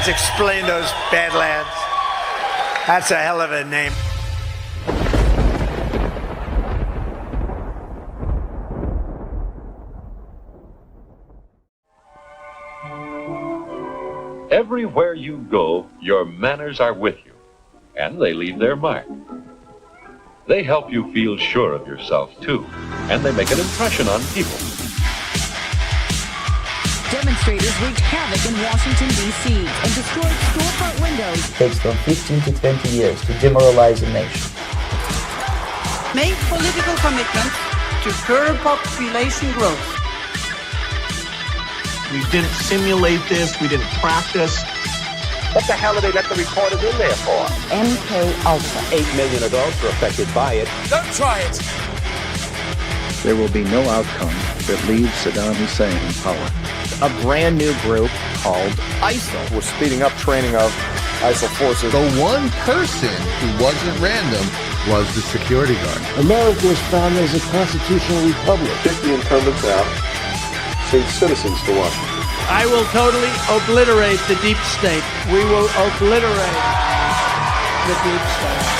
Let's explain those Badlands. That's a hell of a name. Everywhere you go, your manners are with you, and they leave their mark. They help you feel sure of yourself, too, and they make an impression on people. Demonstrators wreaked havoc in Washington, D.C. and destroyed storefront windows. It takes from 15 to 20 years to demoralize a nation. Make political commitments to curb population growth. We didn't simulate this. We didn't practice. What the hell do they let the reporters in there for? MK Ultra. 8 million adults are affected by it. Don't try it. There will be no outcome that leaves Saddam Hussein in power. A brand new group called ISIL. We're speeding up training of ISIL forces. The one person who wasn't random was the security guard. America was founded as a constitutional republic. 50 incumbents out, send citizens to Washington. I will totally obliterate the deep state. We will obliterate the deep state.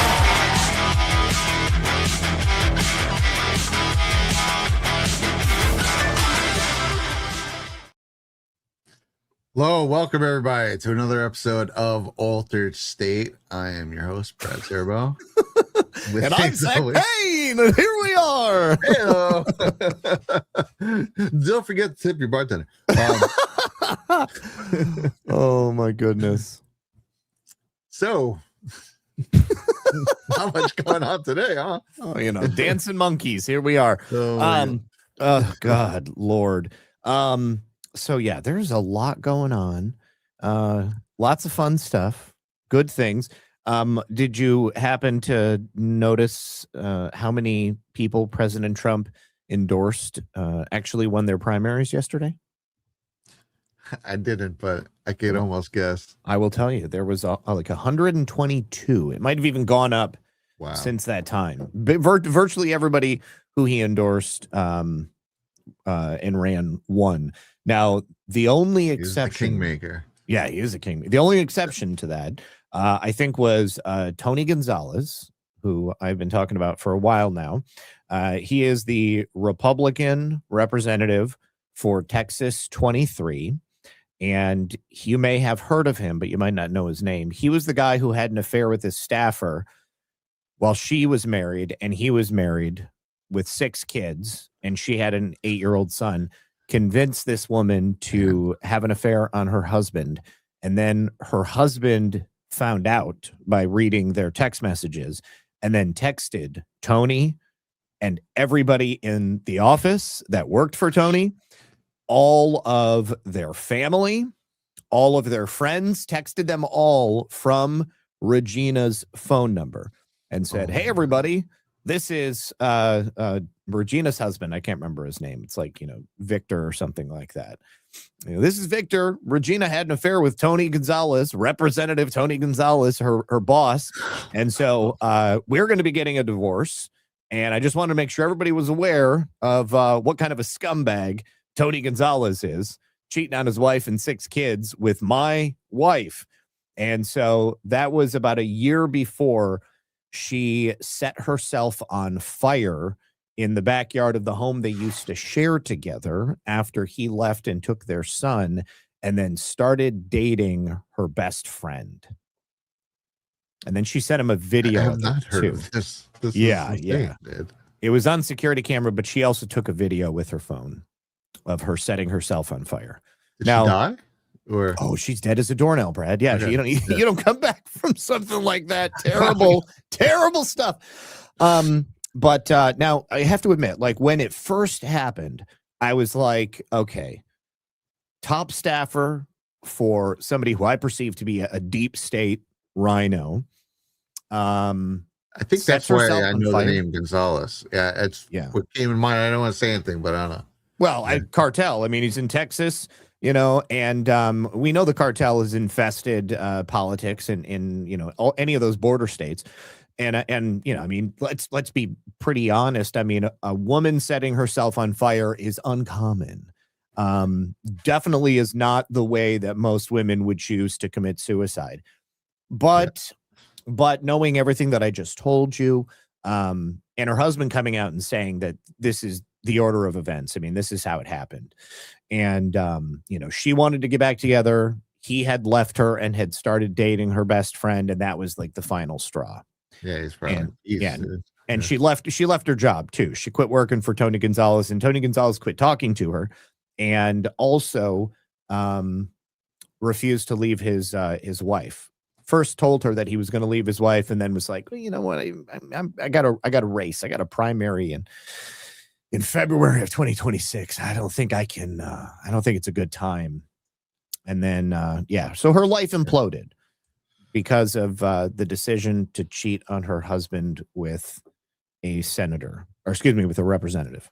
Hello, welcome everybody to another episode of Altered State. I am your host, Brad Zerbo. And I'm Zak Paine, and here we are. Hello. Don't forget to tip your bartender. Oh my goodness. So, not much going on today, huh? Oh, you know, dancing monkeys. Here we are. Oh God, Lord. So yeah, there's a lot going on. Lots of fun stuff, good things. Did you happen to notice how many people President Trump endorsed actually won their primaries yesterday? I didn't, but I could almost guess. I will tell you, there was like 122. It might have even gone up since that time. Virtually everybody who he endorsed and ran won. Now, the only exception, the kingmaker. Yeah, he is a king. The only exception to that, I think, was Tony Gonzalez, who I've been talking about for a while now. He is the Republican representative for Texas 23. And you may have heard of him, but you might not know his name. He was the guy who had an affair with his staffer while she was married, and he was married with 6 kids, and she had an 8-year-old son. Convinced this woman to have an affair on her husband, and then her husband found out by reading their text messages, and then texted Tony and everybody in the office that worked for Tony, all of their family, all of their friends, texted them all from Regina's phone number and said, "Hey, everybody, this is Regina's husband." I can't remember his name. It's like, Victor or something like that. This is Victor. Regina had an affair with Tony Gonzalez, Representative Tony Gonzalez, her boss. And so we're going to be getting a divorce. And I just wanted to make sure everybody was aware of what kind of a scumbag Tony Gonzalez is, cheating on his wife and 6 kids with my wife. And so that was about a year before she set herself on fire in the backyard of the home they used to share together after he left and took their son, and then started dating her best friend. And then she sent him a video. I have not heard of this. Yeah. It was on security camera, but she also took a video with her phone of her setting herself on fire. Did she die? Oh, she's dead as a doornail, Brad. Yeah, okay. You don't come back from something like that. Terrible stuff. But now I have to admit, like, when it first happened, I was like, okay, top staffer for somebody who I perceive to be a deep state rhino. I think that's why I know the name Gonzalez. Yeah, what came in mind. I don't want to say anything, but I don't know. Well, cartel. I mean, he's in Texas. And we know the cartel has infested politics in any of those border states. And I mean, let's be pretty honest. I mean, a woman setting herself on fire is uncommon. Definitely is not the way that most women would choose to commit suicide. But knowing everything that I just told you, and her husband coming out and saying that this is the order of events. I mean, this is how it happened. And, she wanted to get back together. He had left her and had started dating her best friend. And that was like the final straw. Yeah, he's probably. And she left her job too. She quit working for Tony Gonzalez, and Tony Gonzalez quit talking to her, and also refused to leave his wife. First told her that he was going to leave his wife, and then was like, well, you know what? I got a race. I got a primary in February of 2026. I don't think I can. I don't think it's a good time. And then so her life imploded because of the decision to cheat on her husband with a senator, or excuse me, with a representative.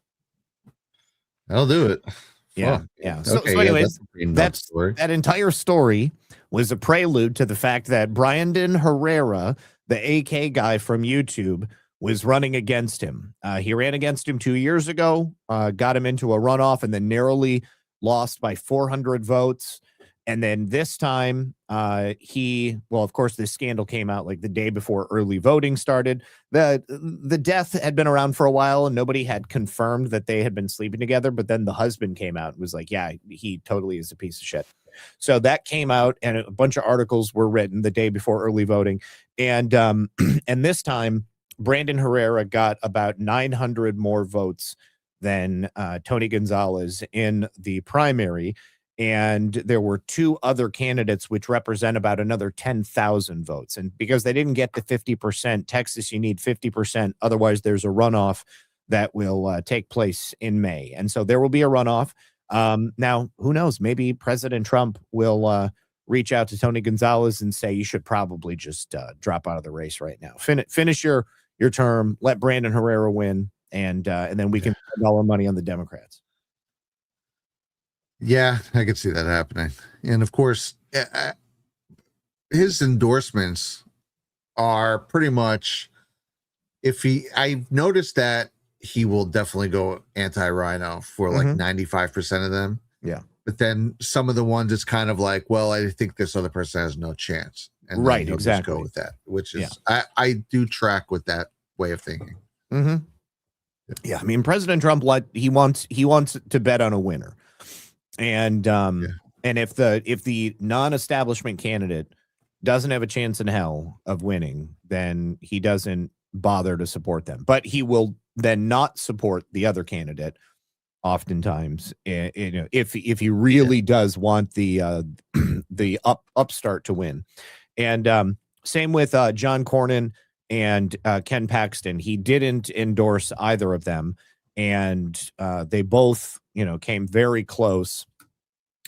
I'll do it. Yeah. Fuck. Yeah. So anyways, that entire story was a prelude to the fact that Brandon Herrera, the AK guy from YouTube, was running against him. He ran against him 2 years ago, got him into a runoff, and then narrowly lost by 400 votes. And then this time, of course, this scandal came out like the day before early voting started. The death had been around for a while, and nobody had confirmed that they had been sleeping together. But then the husband came out and was like, yeah, he totally is a piece of shit. So that came out, and a bunch of articles were written the day before early voting. And and this time, Brandon Herrera got about 900 more votes than Tony Gonzalez in the primary. And there were two other candidates which represent about another 10,000 votes. And because they didn't get to 50%, Texas, you need 50%. Otherwise, there's a runoff that will take place in May. And so there will be a runoff. Now, who knows? Maybe President Trump will reach out to Tony Gonzalez and say, you should probably just drop out of the race right now. Finish your term. Let Brandon Herrera win. And then we can spend all our money on the Democrats. Yeah, I could see that happening. And of course, his endorsements are pretty much, I've noticed that he will definitely go anti-rhino for like 95% of them. Yeah. But then some of the ones, it's kind of like, well, I think this other person has no chance. And right, he'll exactly. just go with that, which is, I do track with that way of thinking. Mm-hmm. Yeah. I mean, President Trump, he wants to bet on a winner. And and if the non-establishment candidate doesn't have a chance in hell of winning, then he doesn't bother to support them. But he will then not support the other candidate. Oftentimes, if he really does want the upstart to win. And same with John Cornyn and Ken Paxton. He didn't endorse either of them, and they both came very close,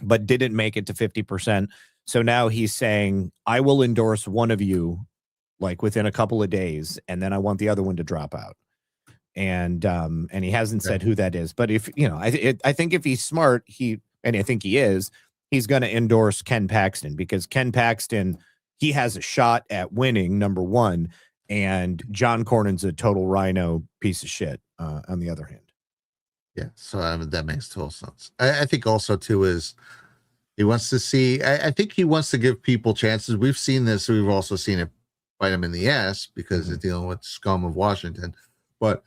but didn't make it to 50%. So now he's saying, I will endorse one of you like within a couple of days, and then I want the other one to drop out. And he hasn't said who that is. But if, I think if he's smart, and I think he is, he's going to endorse Ken Paxton, because Ken Paxton, he has a shot at winning, number one, and John Cornyn's a total rhino piece of shit on the other hand. Yeah, so that makes total sense. I think also too is he wants to see. I think he wants to give people chances. We've seen this. We've also seen it bite him in the ass because they're dealing with scum of Washington. But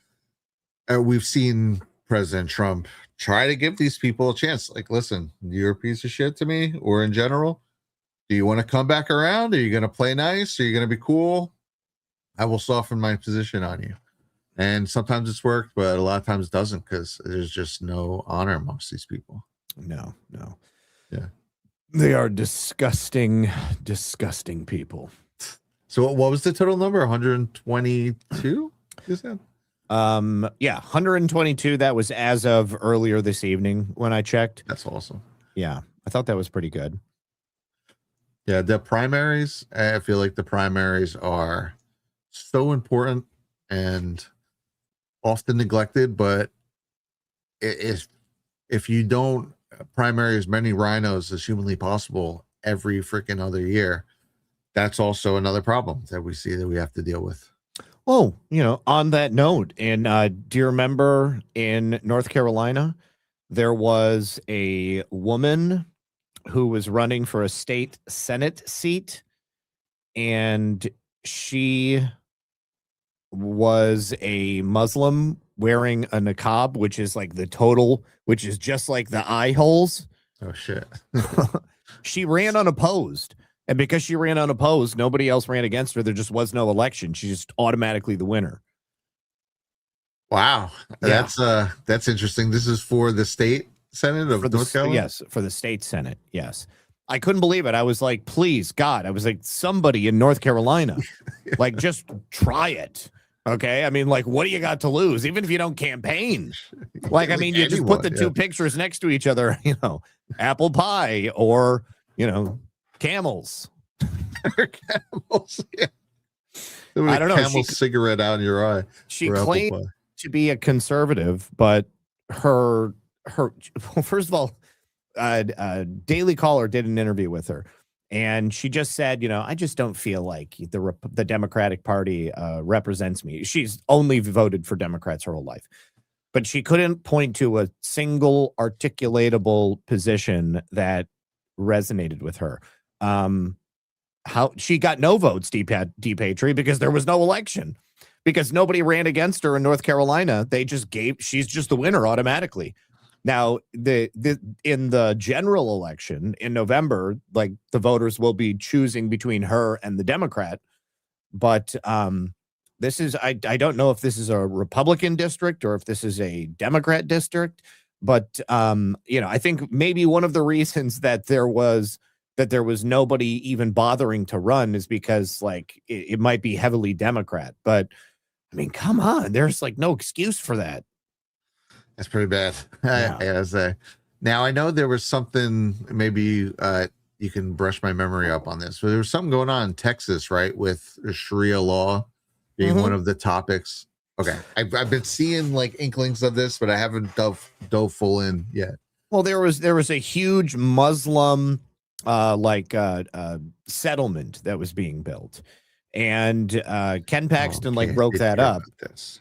we've seen President Trump try to give these people a chance. Like, listen, you're a piece of shit to me, or in general. Do you want to come back around? Are you going to play nice? Are you going to be cool? I will soften my position on you. And sometimes it's worked, but a lot of times it doesn't, because there's just no honor amongst these people. No. Yeah. They are disgusting, disgusting people. So what was the total number? 122? You said? 122. That was as of earlier this evening when I checked. That's awesome. Yeah, I thought that was pretty good. Yeah, the primaries, I feel like the primaries are so important and often neglected, but if you don't primary as many rhinos as humanly possible every freaking other year, that's also another problem that we see that we have to deal with. Oh, on that note, and do you remember in North Carolina there was a woman who was running for a state Senate seat, and she was a Muslim wearing a niqab, which is just like the eye holes. Oh, shit. She ran unopposed. And because she ran unopposed, nobody else ran against her. There just was no election. She's just automatically the winner. Wow. Yeah. That's interesting. This is for the state Senate of North Carolina? Yes, for the state Senate. Yes. I couldn't believe it. I was like, please, God. I was like, somebody in North Carolina, like, just try it. Okay. I mean, like, what do you got to lose? Even if you don't campaign. Like, I mean, you just put the two pictures next to each other, apple pie or, camels. Camels, yeah. I don't know. Camel cigarette out in your eye. She claimed to be a conservative, but her first of all, Daily Caller did an interview with her, and she just said, I just don't feel like the Democratic Party represents me. She's only voted for Democrats her whole life, but she couldn't point to a single articulatable position that resonated with her. How she got no votes, DPatry, because there was no election, because nobody ran against her in North Carolina. She's just the winner automatically. Now, in the general election in November, like, the voters will be choosing between her and the Democrat. But this is, I don't know if this is a Republican district or if this is a Democrat district. But I think maybe one of the reasons that there was nobody even bothering to run is because, like, it might be heavily Democrat. But I mean, come on, there's like no excuse for that. That's pretty bad. Yeah. Now, I know there was something, maybe you can brush my memory up on this, but there was something going on in Texas, right, with Sharia law being one of the topics. Okay. I've been seeing like inklings of this, but I haven't dove full in yet. Well, there was a huge Muslim settlement that was being built. And Ken Paxton broke that up.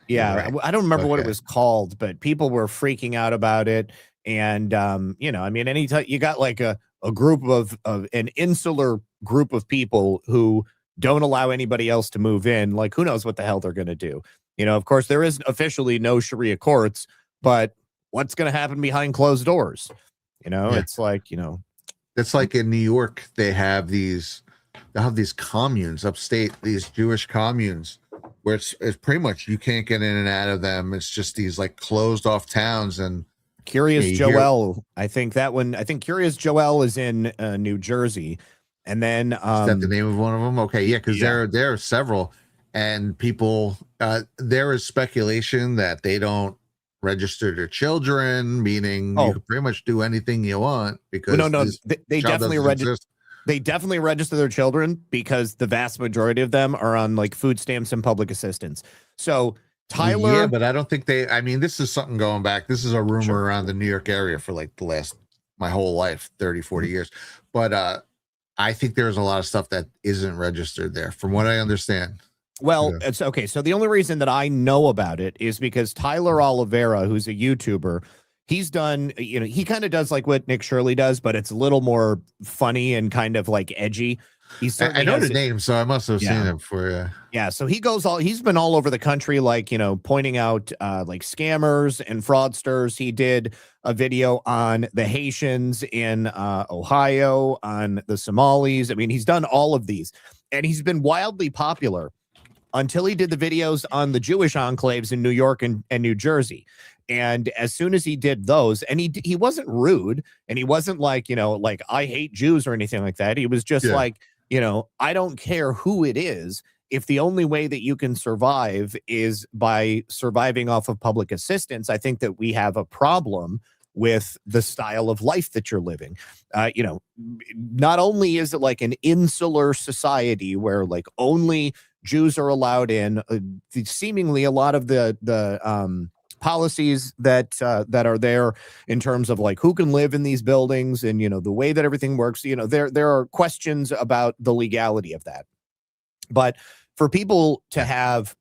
Yeah, right. I don't remember what it was called, but people were freaking out about it. And I mean, anytime you got like a group of an insular group of people who don't allow anybody else to move in, like, who knows what the hell they're going to do? Of course, there is officially no Sharia courts, but what's going to happen behind closed doors? It's like, it's like in New York, they have these communes upstate, these Jewish communes, where it's pretty much you can't get in and out of them. It's just these like closed off towns. And Curious Joel, I think Curious Joel is in New Jersey. And then is that the name of one of them? Okay, yeah, because there are several, and people there is speculation that they don't register their children, meaning you can pretty much do anything you want, because they definitely register. They definitely register their children, because the vast majority of them are on like food stamps and public assistance. So Tyler, yeah, but I don't think this is something going back. This is a rumor around the New York area for like my whole life, 30, 40 years. But I think there's a lot of stuff that isn't registered there, from what I understand. Well, it's okay. So the only reason that I know about it is because Tyler Oliveira, who's a YouTuber, he's done, he kind of does like what Nick Shirley does, but it's a little more funny and kind of like edgy. I know the name, so I must have seen it before. Yeah. Yeah. So he's been all over the country, like, pointing out like scammers and fraudsters. He did a video on the Haitians in Ohio, on the Somalis. I mean, he's done all of these, and he's been wildly popular until he did the videos on the Jewish enclaves in New York and New Jersey. And as soon as he did those, and he wasn't rude, and he wasn't like, like, I hate Jews or anything like that. He was just like, I don't care who it is. If the only way that you can survive is by surviving off of public assistance, I think that we have a problem with the style of life that you're living. Not only is it like an insular society where like only Jews are allowed in, seemingly a lot of the policies that are there in terms of like who can live in these buildings and the way that everything works, there are questions about the legality of that. But for people to have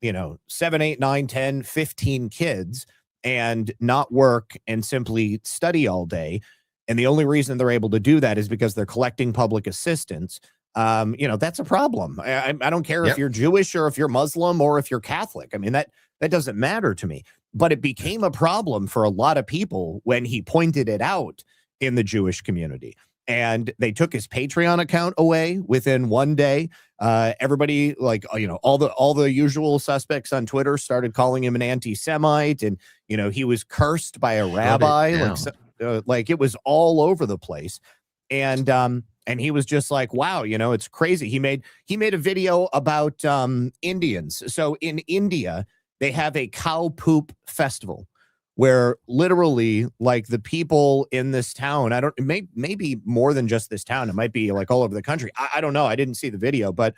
7, 8, 9, 10, 15 kids and not work and simply study all day. And the only reason they're able to do that is because they're collecting public assistance. That's a problem. I don't care if you're Jewish or if you're Muslim or if you're Catholic. I mean, that doesn't matter to me. But it became a problem for a lot of people when he pointed it out in the Jewish community. And they took his Patreon account away within one day. Everybody, all the usual suspects on Twitter started calling him an anti-Semite, and he was cursed by a rabbi. It was all over the place. And he was just like, wow, it's crazy. He made a video about Indians. So in India, they have a cow poop festival where literally the people in this town, maybe more than just this town, it might be all over the country. I don't know. I didn't see the video, but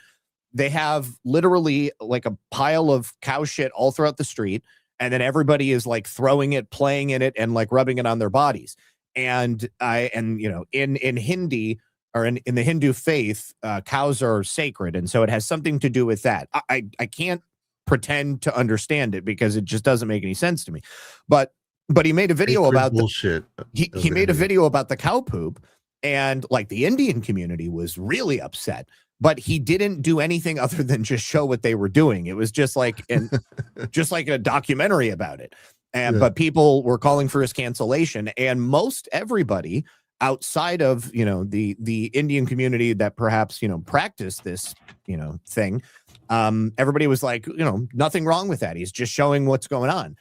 they have literally a pile of cow shit all throughout the street. And then everybody is throwing it, playing in it, and rubbing it on their bodies. And in Hindi, or in the Hindu faith, cows are sacred. And so it has something to do with that. I can't pretend to understand it because it just doesn't make any sense to me. But he made a video about bullshit. He made a video about the cow poop, and the Indian community was really upset. But he didn't do anything other than just show what they were doing. It was just just like a documentary about it. But people were calling for his cancellation, and most everybody outside of the Indian community that perhaps practiced this thing, everybody was like, nothing wrong with that. He's just showing what's going on.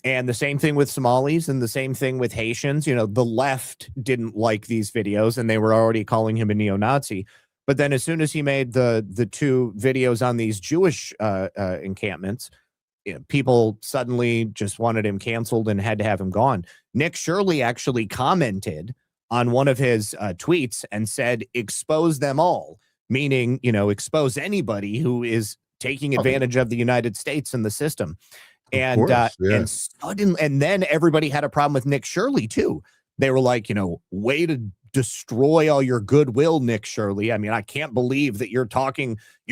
And the same thing with Somalis, and the same thing with Haitians. The left didn't like these videos, and they were already calling him a neo-Nazi. But then as soon as he made the two videos on these Jewish encampments, people suddenly just wanted him canceled and had to have him gone. Nick Shirley actually commented on one of his tweets and said, expose them all, meaning, expose anybody who is taking advantage of the United States and the system. And and then everybody had a problem with Nick Shirley too. They were like, way to destroy all your goodwill, Nick Shirley. I mean, I can't believe that you're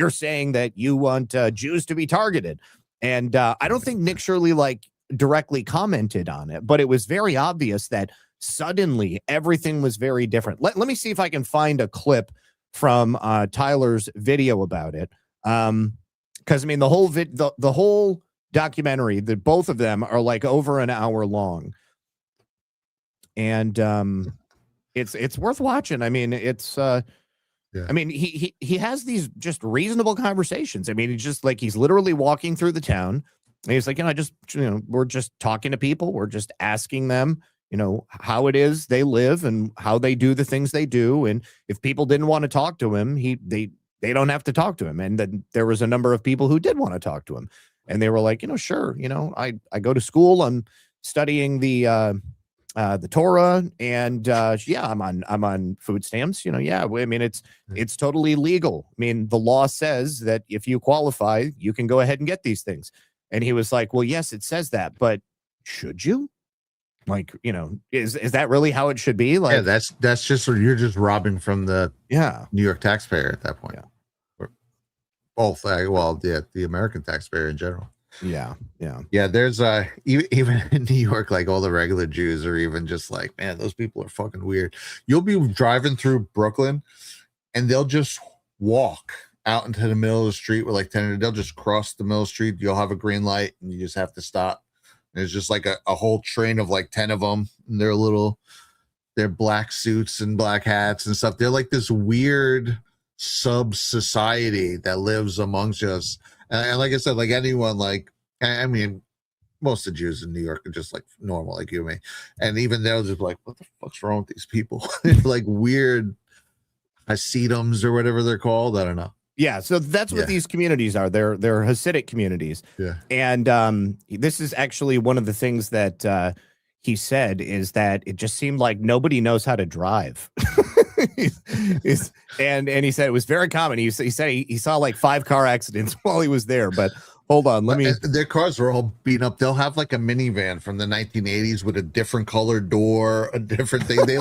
saying that you want Jews to be targeted. And I don't think Nick Shirley directly commented on it, but it was very obvious that suddenly everything was very different. Let me see if I can find a clip from Tyler's video about it. Because I mean, the whole documentary, both of them are over an hour long, and it's worth watching. I mean, I mean, he has these just reasonable conversations. I mean, he's literally walking through the town, and he's like, we're just talking to people. We're just asking them, how it is they live and how they do the things they do. And if people didn't want to talk to him, they don't have to talk to him. And then there was a number of people who did want to talk to him, and they were like, sure, I go to school, I'm studying the Torah, and I'm on food stamps. I mean, it's totally legal. I mean, the law says that if you qualify, you can go ahead and get these things. And he was like, well, yes, it says that, but should you? Is that really how it should be? That's just, you're just robbing from the New York taxpayer at that point. Or both, the American taxpayer in general. Yeah. There's even in New York, all the regular Jews are even just man, those people are fucking weird. You'll be driving through Brooklyn, and they'll just walk out into the middle of the street with 10. They'll just cross the middle of the street. You'll have a green light, and you just have to stop. There's just a whole train of 10 of them. And they're black suits and black hats and stuff. They're this weird sub society that lives amongst us. And like I said, anyone, I mean, most of the Jews in New York are just normal, like you and me. And even they'll just what the fuck's wrong with these people? Weird Hasidims or whatever they're called. I don't know. Yeah, so that's what these communities are. They're Hasidic communities. Yeah. And this is actually one of the things that he said, is that it just seemed like nobody knows how to drive. and he said it was very common. He said he saw 5 car accidents while he was there. But hold on, their cars were all beaten up. They'll have a minivan from the 1980s with a different colored door, a different thing. They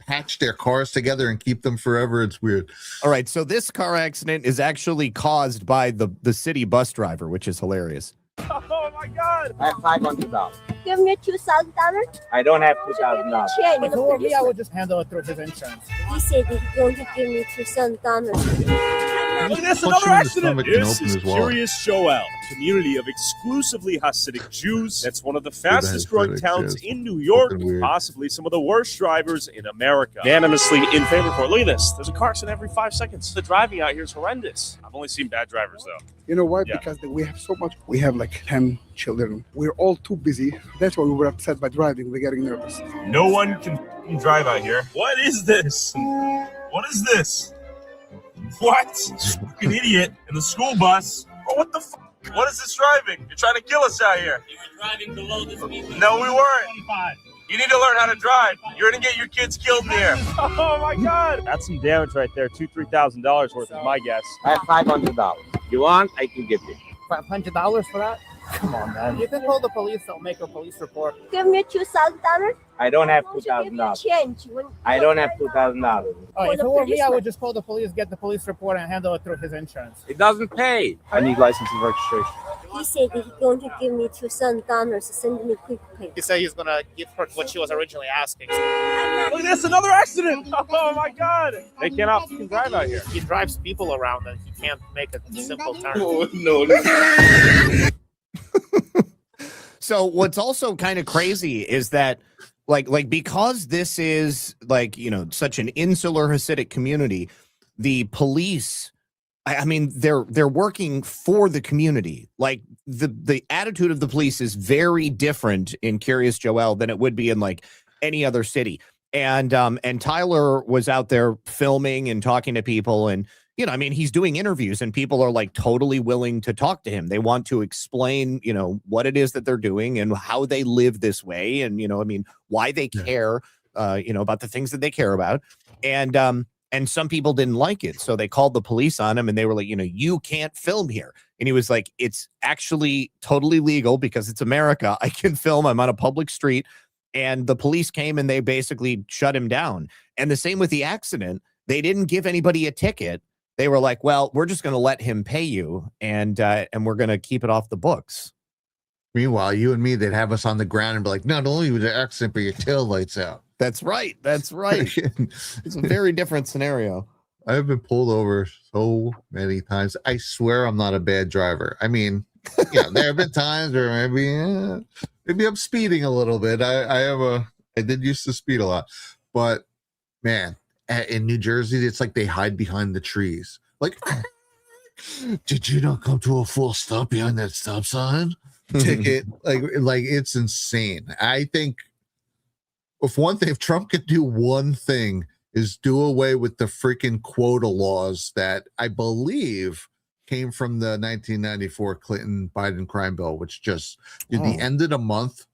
patch their cars together and keep them forever. It's weird. All right, so this car accident is actually caused by the city bus driver, which is hilarious. Oh my God! I have $500. Give me $2,000. I don't have $2,000. If it were me, I would just handle it through his insurance. He said he's going to give me $2,000. Look at this, Punch another him in the accident. stomach and This open is his wallet. Curious Joel, a community of exclusively Hasidic Jews. That's one of the fastest growing Hasidic towns Jews. in New York, Fucking weird. possibly some of the worst drivers in America. Unanimously in favor for it. Look at this. There's a car accident every 5 seconds. The driving out here is horrendous. I've only seen bad drivers, though. You know why? Yeah. Because we have so much. We have like 10 children. We're all too busy. That's why we were upset by driving. We're getting nervous. No one can drive out here. What is this? What is this? What? Fucking idiot in the school bus. Oh, what the fuck? What is this driving? You're trying to kill us out here. You were driving below the speed limit. No, we weren't. 25. You need to learn how to drive. You're gonna get your kids killed in the air. Oh my God! That's some damage right there. $2,000-$3,000 worth is my guess. I have $500. You want? I can give you. $500 for that? Come on, man. You can call the police. I'll make a police report. Give me $2,000. I don't have $2,000. I don't have $2,000. Oh, if it were me, I policeman. would just call the police, get the police report, and handle it through his insurance. It doesn't pay. I need license and registration. He said that he's going to give me $2,000 to send me quick pay. He said he's gonna give her what she was originally asking. Look at this, another accident! Oh my God! They cannot fucking drive out here. He drives people around and he can't make a simple turn. Oh, no. So what's also kind of crazy is that like because this is like, you know, such an insular Hasidic community, the police, I mean, they're working for the community. Like the attitude of the police is very different in Curious Joel than it would be in like any other city. And Tyler was out there filming and talking to people, and you know, I mean, he's doing interviews and people are like totally willing to talk to him. They want to explain, you know, what it is that they're doing and how they live this way. And, you know, I mean, why they care, you know, about the things that they care about. And some people didn't like it. So they called the police on him and they were like, you know, you can't film here. And he was like, it's actually totally legal because it's America. I can film. I'm on a public street. And the police came and they basically shut him down. And the same with the accident. They didn't give anybody a ticket. They were like, well, we're just going to let him pay you and we're going to keep it off the books. Meanwhile, you and me, they'd have us on the ground and be like, not only was the accident, but your tail lights out. That's right. That's right. It's a very different scenario. I've been pulled over so many times. I swear I'm not a bad driver. I mean, yeah, there have been times where maybe I'm speeding a little bit. I did used to speed a lot, but man, in New Jersey, it's like they hide behind the trees. Like, did you not come to a full stop behind that stop sign? Ticket. like it's insane. I think if Trump could do one thing is do away with the freaking quota laws that I believe came from the 1994 Clinton-Biden crime bill, which just did the end of the month.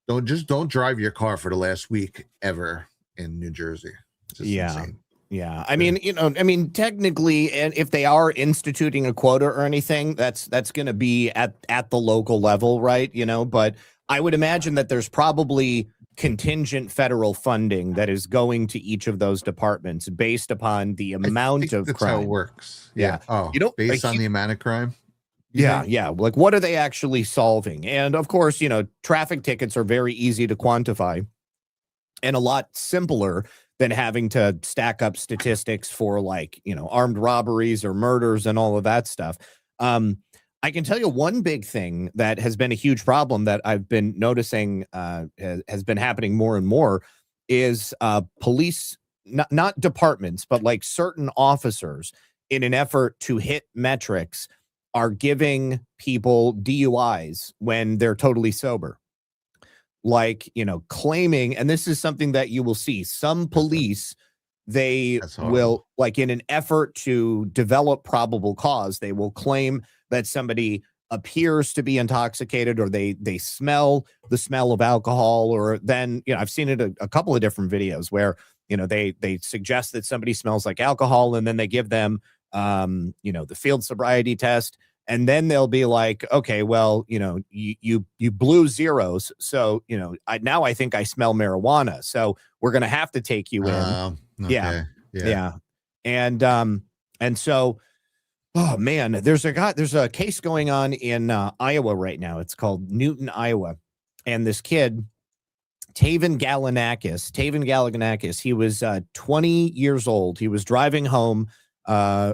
Don't drive your car for the last week ever in New Jersey. Insane. Yeah. I mean, you know, technically, and if they are instituting a quota or anything, that's going to be at the local level, right? You know, but I would imagine that there's probably contingent federal funding that is going to each of those departments based upon the amount of that's crime. how it works. Yeah. Oh, you know, based on the amount of crime. Yeah. Like, what are they actually solving? And of course, you know, traffic tickets are very easy to quantify and a lot simpler than having to stack up statistics for, like, you know, armed robberies or murders and all of that stuff. I can tell you one big thing that has been a huge problem that I've been noticing has been happening more and more is police, not departments, but like certain officers, in an effort to hit metrics, are giving people DUIs when they're totally sober. Like, you know, claiming, and this is something that you will see, some police, they will, like, in an effort to develop probable cause, they will claim that somebody appears to be intoxicated, or they smell the smell of alcohol, or then, you know, I've seen it a couple of different videos where, you know, they suggest that somebody smells like alcohol, and then they give them, you know, the field sobriety test. And then they'll be like, okay, well, you know, you blew zeros. So, you know, I think I smell marijuana. So we're going to have to take you in. Okay. Yeah. And so, oh man, there's a case going on in Iowa right now. It's called Newton, Iowa. and this kid, Taven Galignakis, he was 20 years old. He was driving home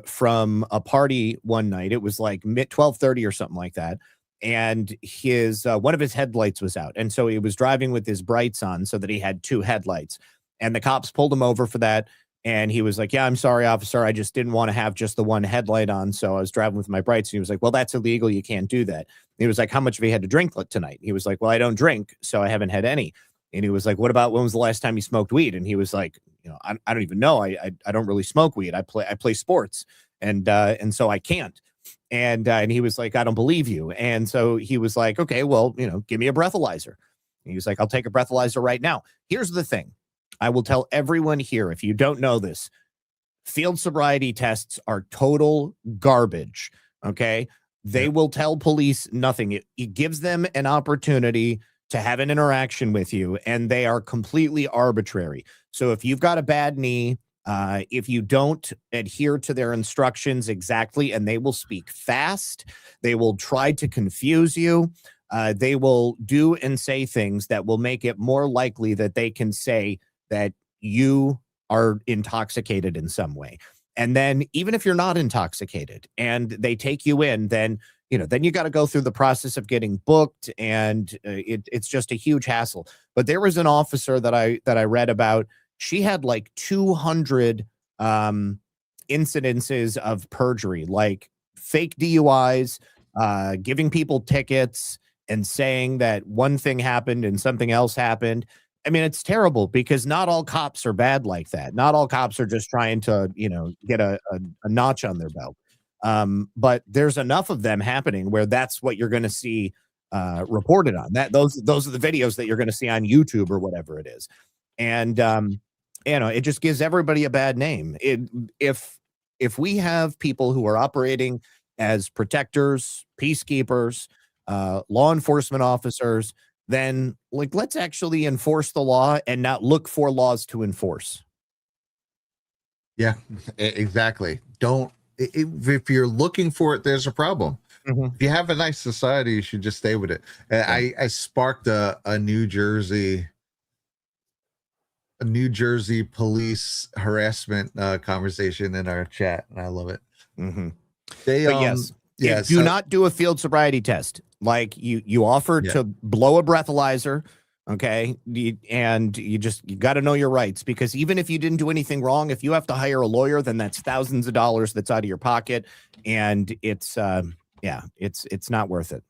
from a party one night. It was like 12:30 or something like that. And his one of his headlights was out. And so he was driving with his brights on so that he had two headlights. And the cops pulled him over for that. And he was like, yeah, I'm sorry, officer. I just didn't want to have just the one headlight on. So I was driving with my brights. And he was like, well, that's illegal. You can't do that. And he was like, how much have you had to drink tonight? He was like, well, I don't drink, so I haven't had any. And he was like, what about when was the last time you smoked weed? And he was like, I don't even know. I don't really smoke weed. I play sports. And so I can't. And he was like, I don't believe you. And so he was like, okay, well, give me a breathalyzer. And he was like, I'll take a breathalyzer right now. Here's the thing. I will tell everyone here, if you don't know this, field sobriety tests are total garbage. Okay. They will tell police nothing. It gives them an opportunity to have an interaction with you, and they are completely arbitrary. So if you've got a bad knee, if you don't adhere to their instructions exactly, and they will speak fast, they will try to confuse you. They will do and say things that will make it more likely that they can say that you are intoxicated in some way. And then even if you're not intoxicated and they take you in, then you got to go through the process of getting booked, and it's just a huge hassle. But there was an officer that I read about. She had like 200 incidences of perjury, like fake DUIs, giving people tickets and saying that one thing happened and something else happened. I mean, it's terrible because not all cops are bad like that. Not all cops are just trying to, get a notch on their belt. But there's enough of them happening where that's what you're going to see reported on. Those are the videos that you're going to see on YouTube or whatever it is. And it just gives everybody a bad name. If we have people who are operating as protectors, peacekeepers, law enforcement officers, then let's actually enforce the law and not look for laws to enforce. Yeah, exactly. If you're looking for it, there's a problem. If you have a nice society, you should just stay with it. I sparked a New Jersey police harassment conversation in our chat, and I love it. Do not do a field sobriety test. Like you offered to blow a breathalyzer, okay, and you got to know your rights, because even if you didn't do anything wrong, if you have to hire a lawyer, then that's thousands of dollars that's out of your pocket, and it's not worth it.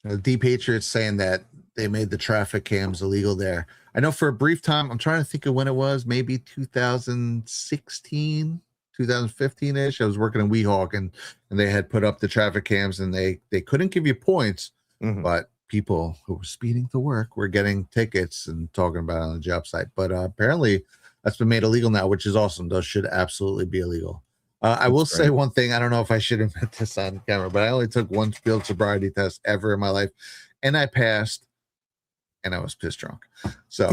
The Patriots saying that they made the traffic cams illegal there. I know for a brief time, I'm trying to think of when it was, maybe 2016. 2015-ish. I was working in Weehawk, and they had put up the traffic cams, and they couldn't give you points, but people who were speeding to work were getting tickets and talking about it on the job site. But apparently that's been made illegal now, which is awesome. Those should absolutely be illegal. I will say one thing. I don't know if I should admit this on camera, but I only took one field sobriety test ever in my life, and I passed, and I was pissed drunk. So,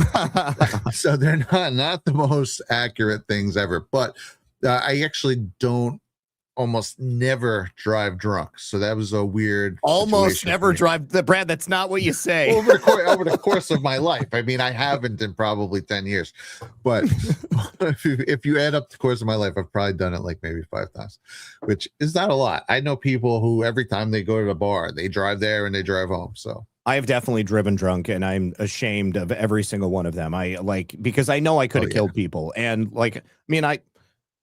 so they're not the most accurate things ever, but I actually don't almost never drive drunk. So that was a weird almost never drive. Brad, that's not what you say. over the course of my life. I mean, I haven't in probably 10 years, but if you add up the course of my life, I've probably done it like maybe 5 times, which is not a lot. I know people who every time they go to the bar, they drive there and they drive home. So I have definitely driven drunk, and I'm ashamed of every single one of them. Because I know I could have killed people. And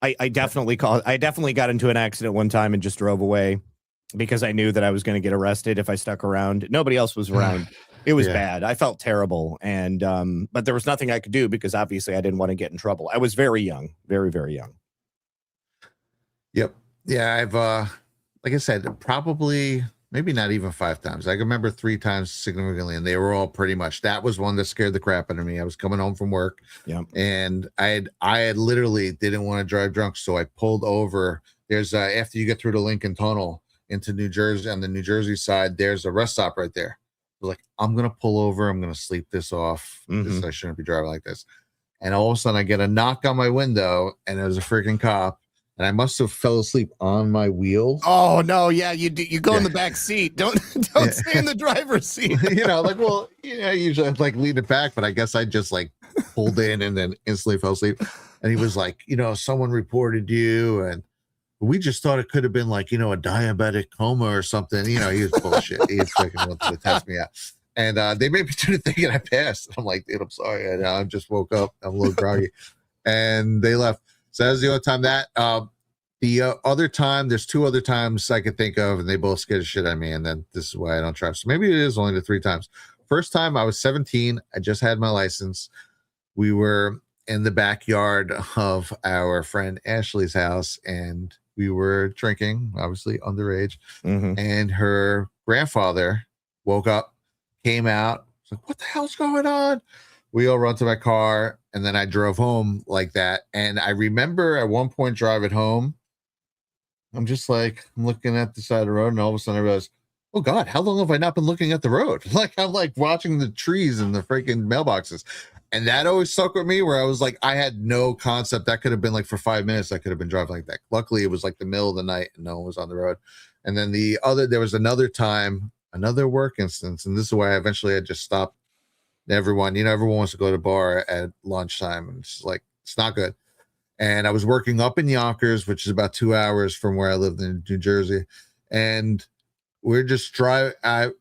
I definitely got into an accident one time and just drove away because I knew that I was going to get arrested if I stuck around. Nobody else was around. It was bad. I felt terrible. And, but there was nothing I could do because obviously I didn't want to get in trouble. I was very young, very, very young. Yep. Yeah. I've, like I said, probably maybe not even 5 times. I can remember 3 times significantly, and they were all pretty much, that was one that scared the crap out of me. I was coming home from work, and I had literally didn't want to drive drunk. So I pulled over. There's after you get through the Lincoln Tunnel into New Jersey, on the New Jersey side, there's a rest stop right there. I was like, I'm going to pull over. I'm going to sleep this off. I shouldn't be driving like this. And all of a sudden I get a knock on my window, and it was a freaking cop. and I must have fell asleep on my wheel. Oh no, yeah, you go in the back seat. Don't stay in the driver's seat. Usually I'd like lean it back, but I guess I just like pulled in and then instantly fell asleep. And he was like, someone reported you, and we just thought it could have been like, a diabetic coma or something. He was bullshit. He freaking wanted to test me out. And they made me do the thing, and I passed. I'm like, dude, I'm sorry. I just woke up. I'm a little groggy. And they left. So that was the only time that. The other time, there's 2 other times I could think of, and they both scared the shit out of me. And then this is why I don't drive. So maybe it is only the 3 times. First time, I was 17. I just had my license. We were in the backyard of our friend Ashley's house, and we were drinking, obviously underage. Mm-hmm. And her grandfather woke up, came out, was like, what the hell's going on? We all run to my car, and then I drove home like that. And I remember at one point driving home, I'm just like, I'm looking at the side of the road, and all of a sudden I realized, oh God, how long have I not been looking at the road? Like, I'm like watching the trees and the freaking mailboxes. And that always stuck with me, where I was like, I had no concept. That could have been like for 5 minutes, I could have been driving like that. Luckily, it was like the middle of the night and no one was on the road. And then there was another time, another work instance. And this is why eventually I just stopped everyone. Everyone wants to go to the bar at lunchtime, and it's like, it's not good. And I was working up in Yonkers, which is about 2 hours from where I lived in New Jersey. And we're just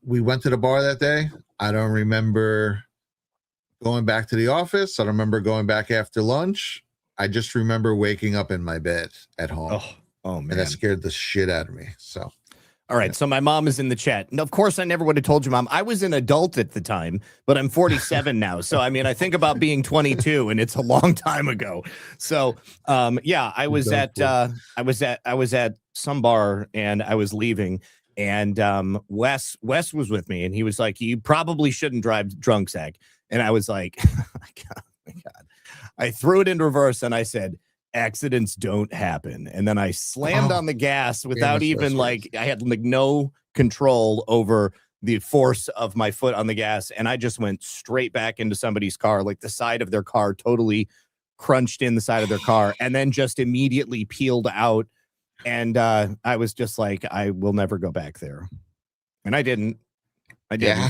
we went to the bar that day. I don't remember going back to the office. I don't remember going back after lunch. I just remember waking up in my bed at home. Oh man. And that scared the shit out of me. So, all right. So my mom is in the chat. And of course, I never would have told you, Mom. I was an adult at the time, but I'm 47 now. So, I mean, I think about being 22, and it's a long time ago. So, I was at some bar, and I was leaving, and Wes was with me, and he was like, you probably shouldn't drive drunk, Zach. And I was like, oh my God. I threw it in reverse, and I said, accidents don't happen. And then I slammed on the gas without even I had like no control over the force of my foot on the gas. And I just went straight back into somebody's car, like the side of their car totally crunched in the side of their car, and then just immediately peeled out. And I was just like, I will never go back there. And I didn't. Yeah.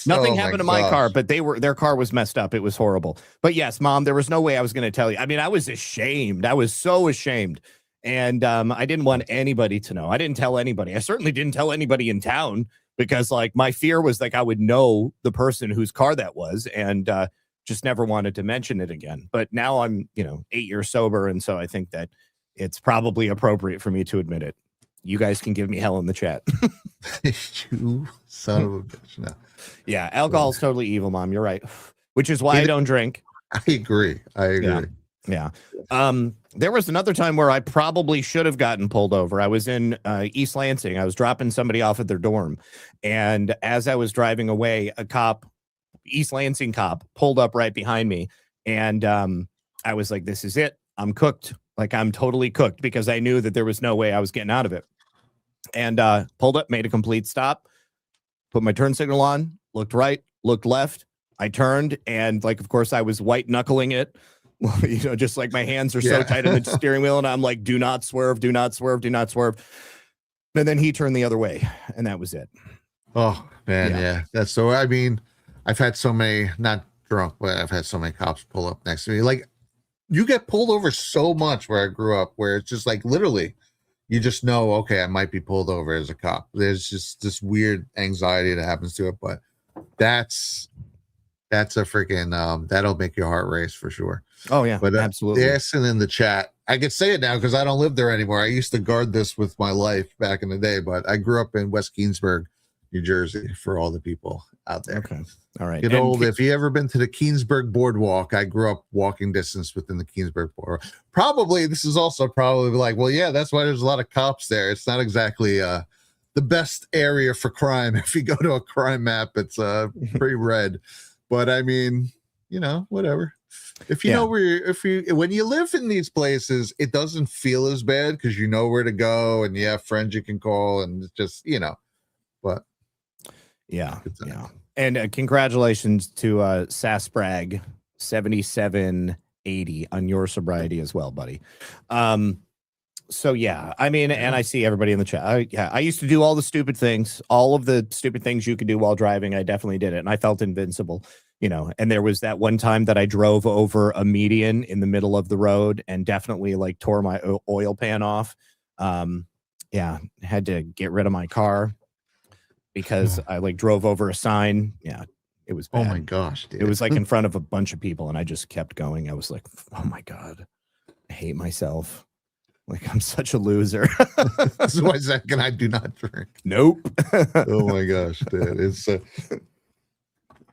Nothing happened to my car, but their car was messed up. It was horrible. But yes, Mom, there was no way I was going to tell you. I mean, I was ashamed. I was so ashamed. And I didn't want anybody to know. I didn't tell anybody. I certainly didn't tell anybody in town, because like my fear was like I would know the person whose car that was, and just never wanted to mention it again. But now I'm, 8 years sober. And so I think that it's probably appropriate for me to admit it. You guys can give me hell in the chat. You son of a bitch. No. Yeah, alcohol is totally evil, Mom. You're right. Which is why I don't drink. I agree. Yeah. There was another time where I probably should have gotten pulled over. I was in East Lansing. I was dropping somebody off at their dorm. And as I was driving away, a cop, East Lansing cop, pulled up right behind me. And I was like, this is it. I'm cooked. Like, I'm totally cooked, because I knew that there was no way I was getting out of it. And pulled up, made a complete stop, put my turn signal on, looked right, looked left. I turned, and like, of course, I was white knuckling it. Just like my hands are so tight on the steering wheel, and I'm like, do not swerve, do not swerve, do not swerve. And then he turned the other way, and that was it. Oh man, yeah. That's so. I mean, I've had so many, not drunk, but I've had so many cops pull up next to me. Like, you get pulled over so much where I grew up, where it's just like literally, you just know, okay, I might be pulled over as a cop. There's just this weird anxiety that happens to it, but that's a freaking that'll make your heart race for sure. Oh yeah, but absolutely. Asking in the chat, I could say it now because I don't live there anymore. I used to guard this with my life back in the day, but I grew up in West Keansburg, New Jersey, for all the people out there. Okay, all right. Get old. If you ever been to the Keansburg Boardwalk, I grew up walking distance within the Keansburg Boardwalk. This is also probably like, well, yeah, that's why there's a lot of cops there. It's not exactly the best area for crime. If you go to a crime map, it's pretty red. But I mean, whatever. If you know when you live in these places, it doesn't feel as bad because you know where to go and you have friends you can call, and it's just, but yeah. And congratulations to Sasprag 7780 on your sobriety as well, buddy. So yeah, I mean, and I see everybody in the chat. I used to do all the stupid things, all of the stupid things you could do while driving. I definitely did it, and I felt invincible, you know. And there was that one time that I drove over a median in the middle of the road and definitely like tore my oil pan off. Yeah, had to get rid of my car because I like drove over a sign. Yeah, it was bad. Oh my gosh, dude. It was like in front of a bunch of people, and I just kept going. I was like, oh my God, I hate myself. Like, I'm such a loser. This is why Zach and I do not drink. Nope. Oh my gosh, dude. It's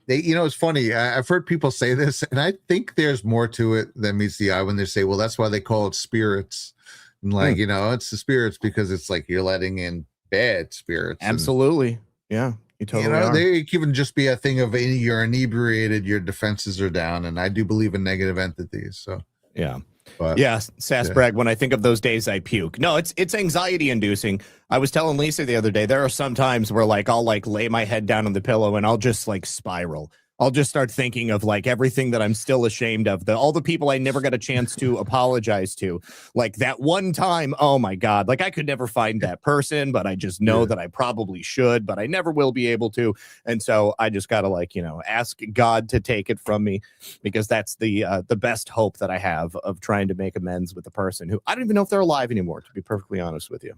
it's funny. I've heard people say this, and I think there's more to it than meets the eye when they say, well, that's why they call it spirits. And like, it's the spirits because it's like you're letting in bad spirits. Absolutely. Yeah. You totally are. They can even just be a thing of you're inebriated, your defenses are down, and I do believe in negative entities. So yeah. But, yeah, Sassbrag, when I think of those days, I puke. No, it's anxiety inducing. I was telling Lisa the other day, there are some times where like I'll like lay my head down on the pillow and I'll just like spiral. I'll just start thinking of like everything that I'm still ashamed of, all the people I never got a chance to apologize to. Like that one time, oh my God, like I could never find that person, but I just know that I probably should, but I never will be able to. And so I just got to like, ask God to take it from me, because that's the best hope that I have of trying to make amends with a person who I don't even know if they're alive anymore, to be perfectly honest with you.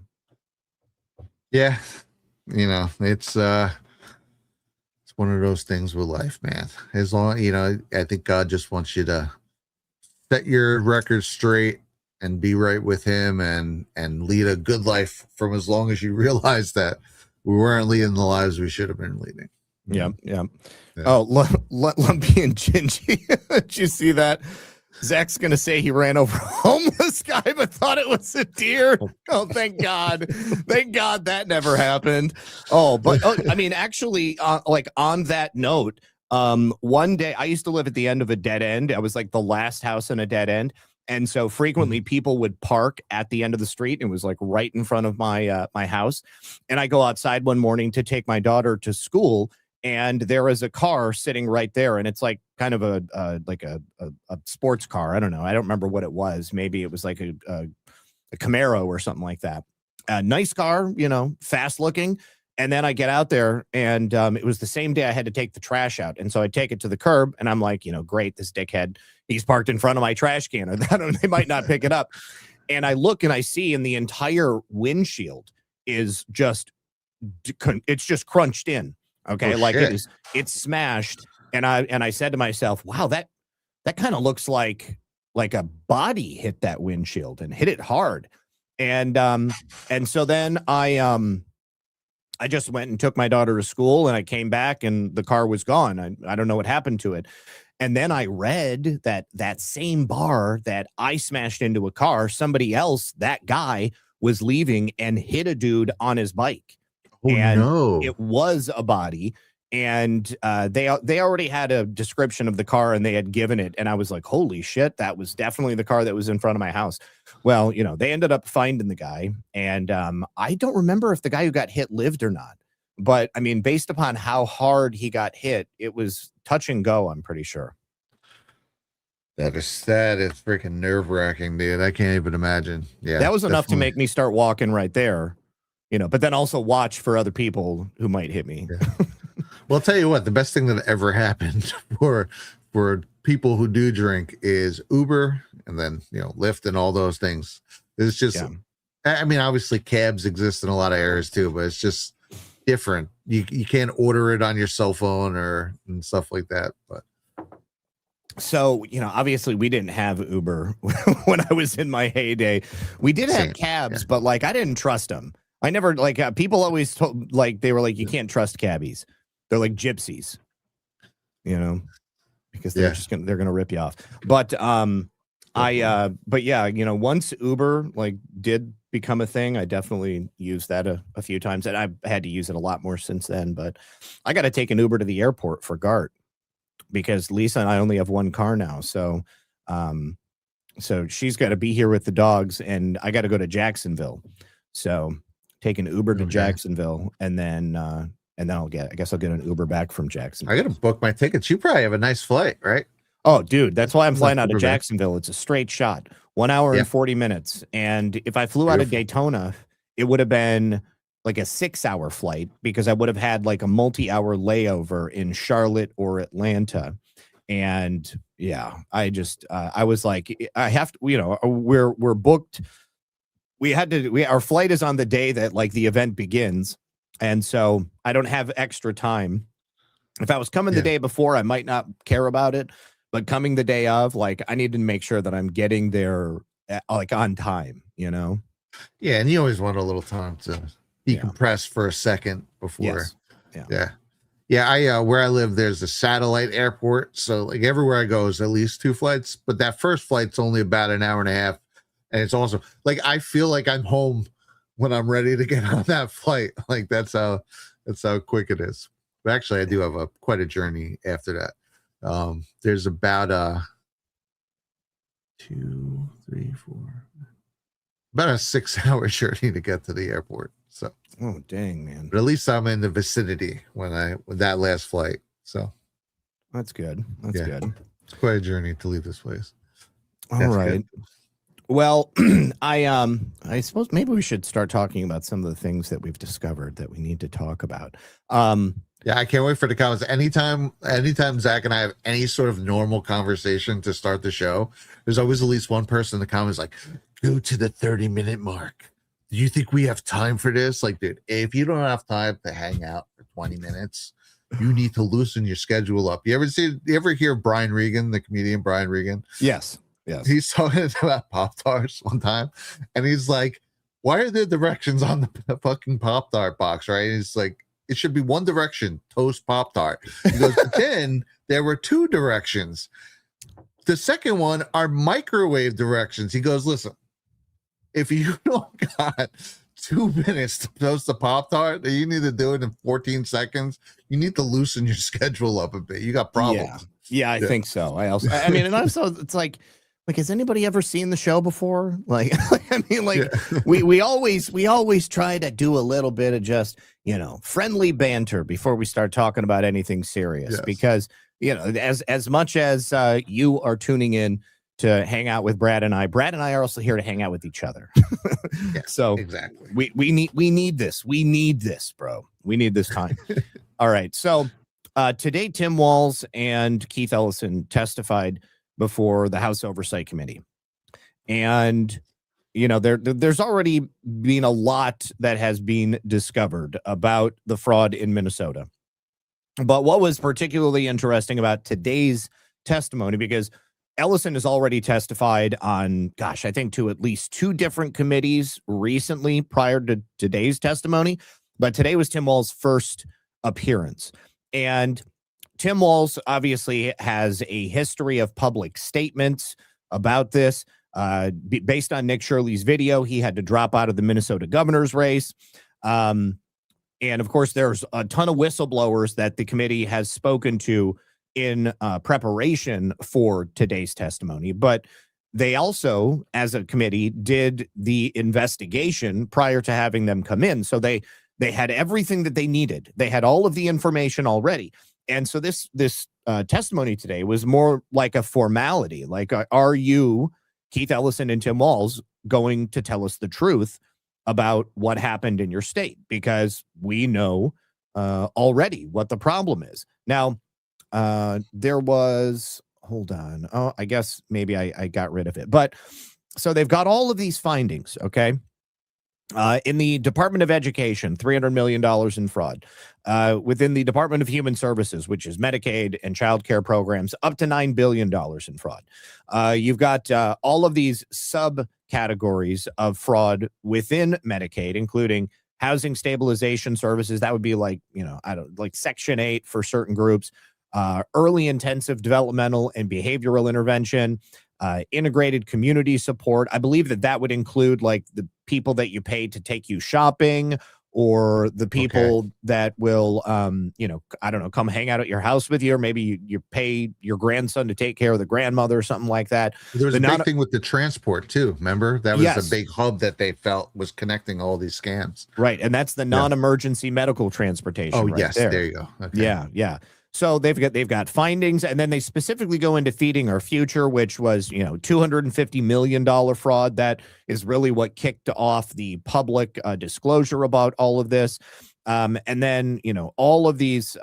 Yeah. It's one of those things with life, man. As long, I think God just wants you to set your record straight and be right with him and lead a good life from as long as you realize that we weren't leading the lives we should have been leading. Yeah. Oh, Lumpy and Gingy. Did you see that? Zach's going to say he ran over a homeless guy, but thought it was a deer. Oh, thank God. Thank God that never happened. Oh, but I mean, actually, like on that note, one day I used to live at the end of a dead end. I was like the last house in a dead end. And so frequently people would park at the end of the street. It was like right in front of my house. And I go outside one morning to take my daughter to school, and there is a car sitting right there, and it's like kind of a sports car. I don't know. I don't remember what it was. Maybe it was like a Camaro or something like that. A nice car, fast looking. And then I get out there, and it was the same day I had to take the trash out. And so I take it to the curb, and I'm like, great, this dickhead, he's parked in front of my trash can, or they might not pick it up. And I look and I see, and the entire windshield is just crunched in. Okay, it's smashed, and I said to myself, "Wow, that kind of looks like a body hit that windshield and hit it hard." And so then I just went and took my daughter to school, and I came back, and the car was gone. I don't know what happened to it. And then I read that same bar that I smashed into a car, somebody else, that guy was leaving and hit a dude on his bike. Oh, and no. It was a body, and they already had a description of the car, and they had given it, and I was like, holy shit, that was definitely the car that was in front of my house. Well, they ended up finding the guy, and I don't remember if the guy who got hit lived or not, but I mean, based upon how hard he got hit, it was touch and go, I'm pretty sure. That is freaking nerve-wracking, dude. I can't even imagine. Yeah, that was enough to make me start walking right there. But then also watch for other people who might hit me. Yeah. Well, I'll tell you what, the best thing that ever happened for people who do drink is Uber, and then, Lyft and all those things. It's just, I mean, obviously cabs exist in a lot of areas too, but it's just different. You can't order it on your cell phone and stuff like that. But so, obviously we didn't have Uber when I was in my heyday. We did have cabs, but like, I didn't trust them. I never people always told, like, they were like, you can't trust cabbies. They're like gypsies, because they're they're going to rip you off. But, but yeah, once Uber like did become a thing, I definitely used that a few times, and I've had to use it a lot more since then. But I got to take an Uber to the airport for Gart, because Lisa and I only have one car now. So, so she's got to be here with the dogs, and I got to go to Jacksonville. So take an Uber to Jacksonville, and then I'll get an Uber back from Jacksonville. I got to book my tickets. You probably have a nice flight, right? Oh, dude, that's why I'm flying out of Jacksonville. It's a straight shot. 1 hour Yeah. and 40 minutes. And if I flew out of Daytona, it would have been like a 6-hour flight because I would have had like a multi-hour layover in Charlotte or Atlanta. And yeah, I was like, I have to, we're booked. Our flight is on the day that like the event begins. And so I don't have extra time. If I was coming the day before, I might not care about it, but coming the day of, like, I need to make sure that I'm getting there like on time, Yeah. And you always want a little time to decompress for a second before. Yes. Yeah. Where I live, there's a satellite airport. So like everywhere I go is at least 2 flights, but that first flight's only about an hour and a half. And it's also like, I feel like I'm home when I'm ready to get on that flight. Like that's how quick it is. But actually I do have quite a journey after that. There's about 2, 3, 4, about a 6-hour journey to get to the airport. So, oh dang, man! But at least I'm in the vicinity with that last flight. So that's good. That's good. It's quite a journey to leave this place. All right. Good. Well, I suppose maybe we should start talking about some of the things that we've discovered that we need to talk about. Yeah, I can't wait for the comments. Anytime Zach and I have any sort of normal conversation to start the show, there's always at least one person in the comments like, go to the 30-minute mark. Do you think we have time for this? Like, dude, if you don't have time to hang out for 20 minutes, you need to loosen your schedule up. You ever hear Brian Regan, the comedian Brian Regan? Yes. He's talking about Pop-Tarts one time, and he's like, why are there directions on the fucking Pop-Tart box, right? And he's like, it should be one direction, toast Pop-Tart. He goes, but then there were 2 directions. The second one are microwave directions. He goes, listen, if you don't got 2 minutes to toast a Pop-Tart, you need to do it in 14 seconds. You need to loosen your schedule up a bit. You got problems. Yeah, I think so. I mean, and also it's like, has anybody ever seen the show before? Like, I mean, like we always try to do a little bit of just, friendly banter before we start talking about anything serious, because, as much as you are tuning in to hang out with Brad and I are also here to hang out with each other. So exactly. We need this. We need this, bro. We need this time. All right. So today, Tim Walz and Keith Ellison testified before the House Oversight Committee. And, there's already been a lot that has been discovered about the fraud in Minnesota. But what was particularly interesting about today's testimony, because Ellison has already testified on, I think to at least 2 different committees recently prior to today's testimony. But today was Tim Walz's first appearance. And Tim Walz obviously has a history of public statements about this. Based on Nick Shirley's video, he had to drop out of the Minnesota governor's race. And of course, there's a ton of whistleblowers that the committee has spoken to in preparation for today's testimony. But they also, as a committee, did the investigation prior to having them come in. So they had everything that they needed. They had all of the information already. And so this testimony today was more like a formality. Like, are you, Keith Ellison and Tim Walz, going to tell us the truth about what happened in your state? Because we know already what the problem is. Now, there was, hold on. Oh, I guess maybe I got rid of it. But so they've got all of these findings, okay? In the Department of Education, $300 million in fraud. Within the Department of Human Services, which is Medicaid and child care programs, up to $9 billion in fraud. You've got all of these subcategories of fraud within Medicaid, including housing stabilization services. That would be like, like Section 8 for certain groups. Early intensive developmental and behavioral intervention, integrated community support. I believe that would include like the people that you pay to take you shopping, or the people that will, I don't know, come hang out at your house with you, or maybe you pay your grandson to take care of the grandmother or something like that. There was a big thing with the transport too. Remember, that was a big hub that they felt was connecting all these scams. Right. And that's the non-emergency medical transportation. Oh, right yes. There you go. Okay. Yeah. So they've got findings, and then they specifically go into Feeding Our Future, which was, $250 million fraud. That is really what kicked off the public disclosure about all of this. And then, all of these,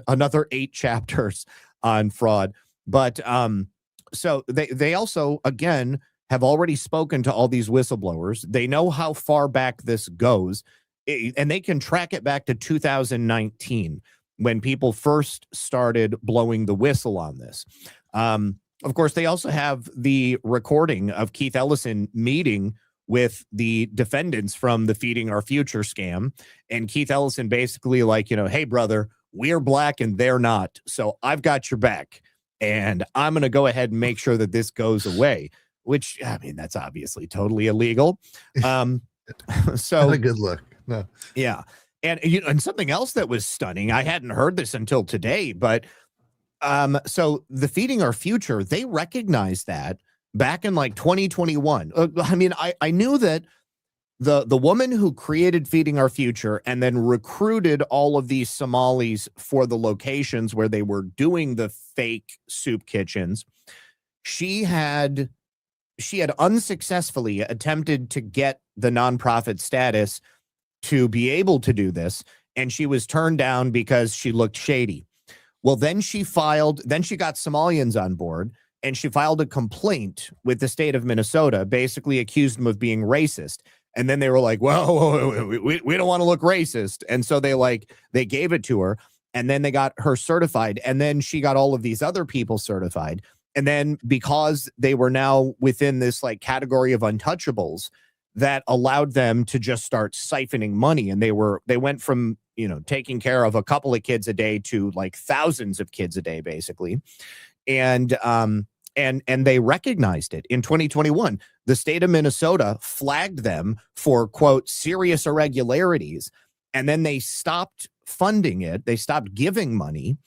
another 8 chapters on fraud. But so they also, again, have already spoken to all these whistleblowers. They know how far back this goes, and they can track it back to 2019. When people first started blowing the whistle on this. Of course, they also have the recording of Keith Ellison meeting with the defendants from the Feeding Our Future scam. And Keith Ellison basically hey, brother, we're black and they're not. So I've got your back. And I'm going to go ahead and make sure that this goes away, which, I mean, that's obviously totally illegal. So not a good look. No. Yeah. And something else that was stunning, I hadn't heard this until today, but so the Feeding Our Future, they recognized that back in 2021. I mean, I knew that the woman who created Feeding Our Future and then recruited all of these Somalis for the locations where they were doing the fake soup kitchens, she had unsuccessfully attempted to get the nonprofit status to be able to do this, and she was turned down because she looked shady. Well, then she got Somalians on board, and she filed a complaint with the state of Minnesota, basically accused them of being racist. And then they were like, well, we don't want to look racist. And so they gave it to her, and then they got her certified, and then she got all of these other people certified. And then because they were now within this category of untouchables, that allowed them to just start siphoning money. And they went from, taking care of a couple of kids a day to thousands of kids a day, basically. And they recognized it in 2021. The state of Minnesota flagged them for, quote, serious irregularities. And then they stopped funding it. They stopped giving money.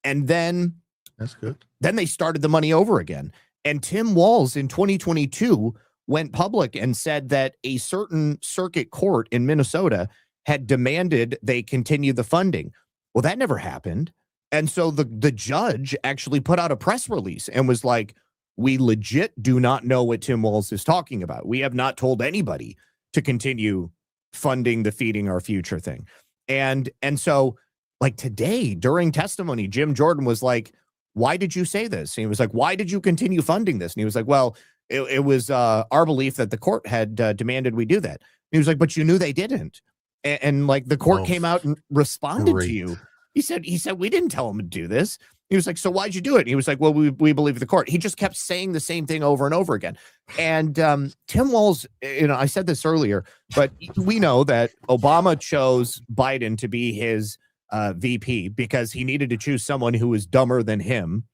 And then that's good. Then they started the money over again. And Tim Walz in 2022 went public and said that a certain circuit court in Minnesota had demanded they continue the funding. Well, that never happened. And so the judge actually put out a press release and was like, we legit do not know what Tim Walz is talking about. We have not told anybody to continue funding the Feeding Our Future thing. And so today during testimony, Jim Jordan was like, why did you say this? And he was like, why did you continue funding this? And he was like, well, it was our belief that the court had demanded we do that. And he was like, but you knew they didn't. And the court came out and responded to you. He said, we didn't tell him to do this. He was like, so why'd you do it? And he was like, well, we believe the court. He just kept saying the same thing over and over again. And Tim Walz, I said this earlier, but we know that Obama chose Biden to be his VP because he needed to choose someone who was dumber than him.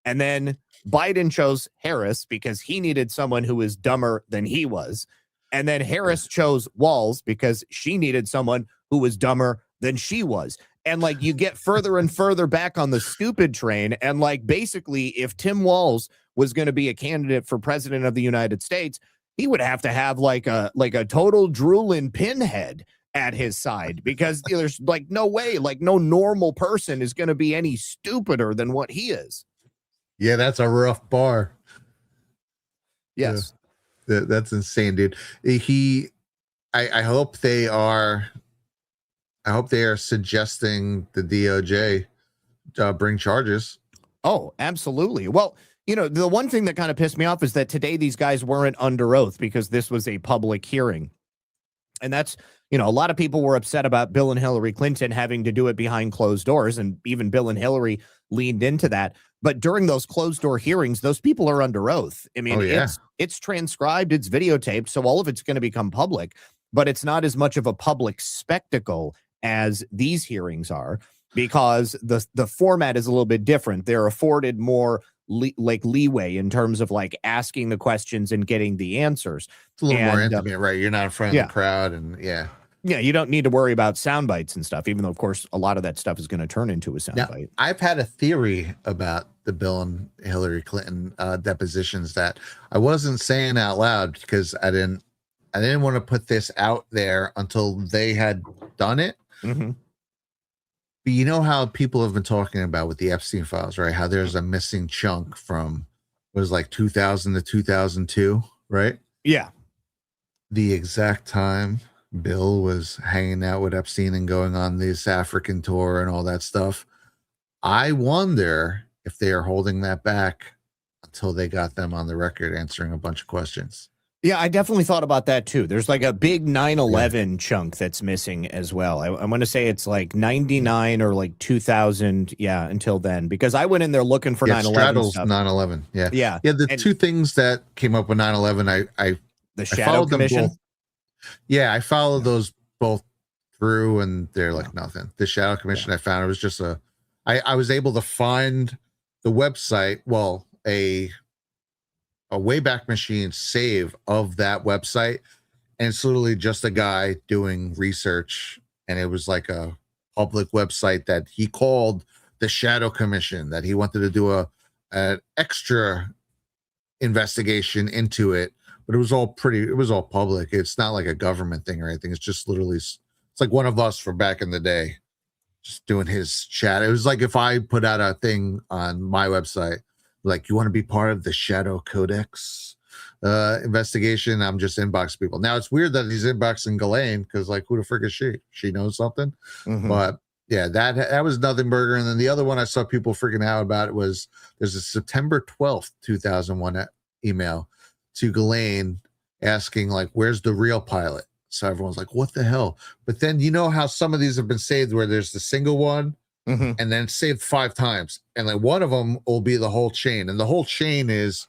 And then Biden chose Harris because he needed someone who was dumber than he was. And then Harris chose Walz because she needed someone who was dumber than she was. And you get further and further back on the stupid train. And basically, if Tim Walz was going to be a candidate for president of the United States, he would have to have a total drooling pinhead at his side, because there's no way, no normal person is going to be any stupider than what he is. Yeah, that's a rough bar. Yes. Yeah, that's insane, dude. I hope they are suggesting the DOJ bring charges. Oh, absolutely. Well, the one thing that kind of pissed me off is that today these guys weren't under oath because this was a public hearing. And that's, a lot of people were upset about Bill and Hillary Clinton having to do it behind closed doors. And even Bill and Hillary leaned into that. But during those closed door hearings, those people are under oath. I mean, it's transcribed, it's videotaped. So all of it's going to become public, but it's not as much of a public spectacle as these hearings are, because the format is a little bit different. They're afforded more leeway in terms of asking the questions and getting the answers. It's a little more intimate, right? You're not in front of the crowd, and you don't need to worry about sound bites and stuff, even though, of course, a lot of that stuff is going to turn into a sound bite. I've had a theory about the Bill and Hillary Clinton depositions that I wasn't saying out loud because I didn't want to put this out there until they had done it. Mm-hmm. But you know how people have been talking about with the Epstein files, right? How there's a missing chunk from what was like 2000 to 2002, right? Yeah. The exact time Bill was hanging out with Epstein and going on this African tour and all that stuff. I wonder if they are holding that back until they got them on the record answering a bunch of questions. Yeah, I definitely thought about that too. There's like a big 9/11 chunk that's missing as well. I want to say it's like 99 or like 2000. Yeah, until then, because I went in there looking for 9/11 straddles stuff. 9/11. Yeah. Yeah. The two things that came up with 9/11, the Shadow Commission. Yeah, I followed those both through, and they're like nothing. The Shadow Commission, I found it was just I was able to find the website. Well, a Wayback Machine save of that website, and it's literally just a guy doing research, and it was like a public website that he called the Shadow Commission, that he wanted to do an extra investigation into it, but it was all public. It's not like a government thing or anything. It's just literally, it's like one of us from back in the day just doing his chat. It was like if I put out a thing on my website, like, you want to be part of the Shadow Codex investigation, I'm just inboxing people. Now, it's weird that he's inboxing Ghislaine, because, like, who the frick is she? She knows something. But, yeah, that was nothing burger. And then the other one I saw people freaking out about it was there's a September 12th, 2001 email to Ghislaine asking, like, where's the real pilot? So everyone's like, what the hell? But then you know how some of these have been saved where there's the single one, and then saved 5 times, and like one of them will be the whole chain, and the whole chain is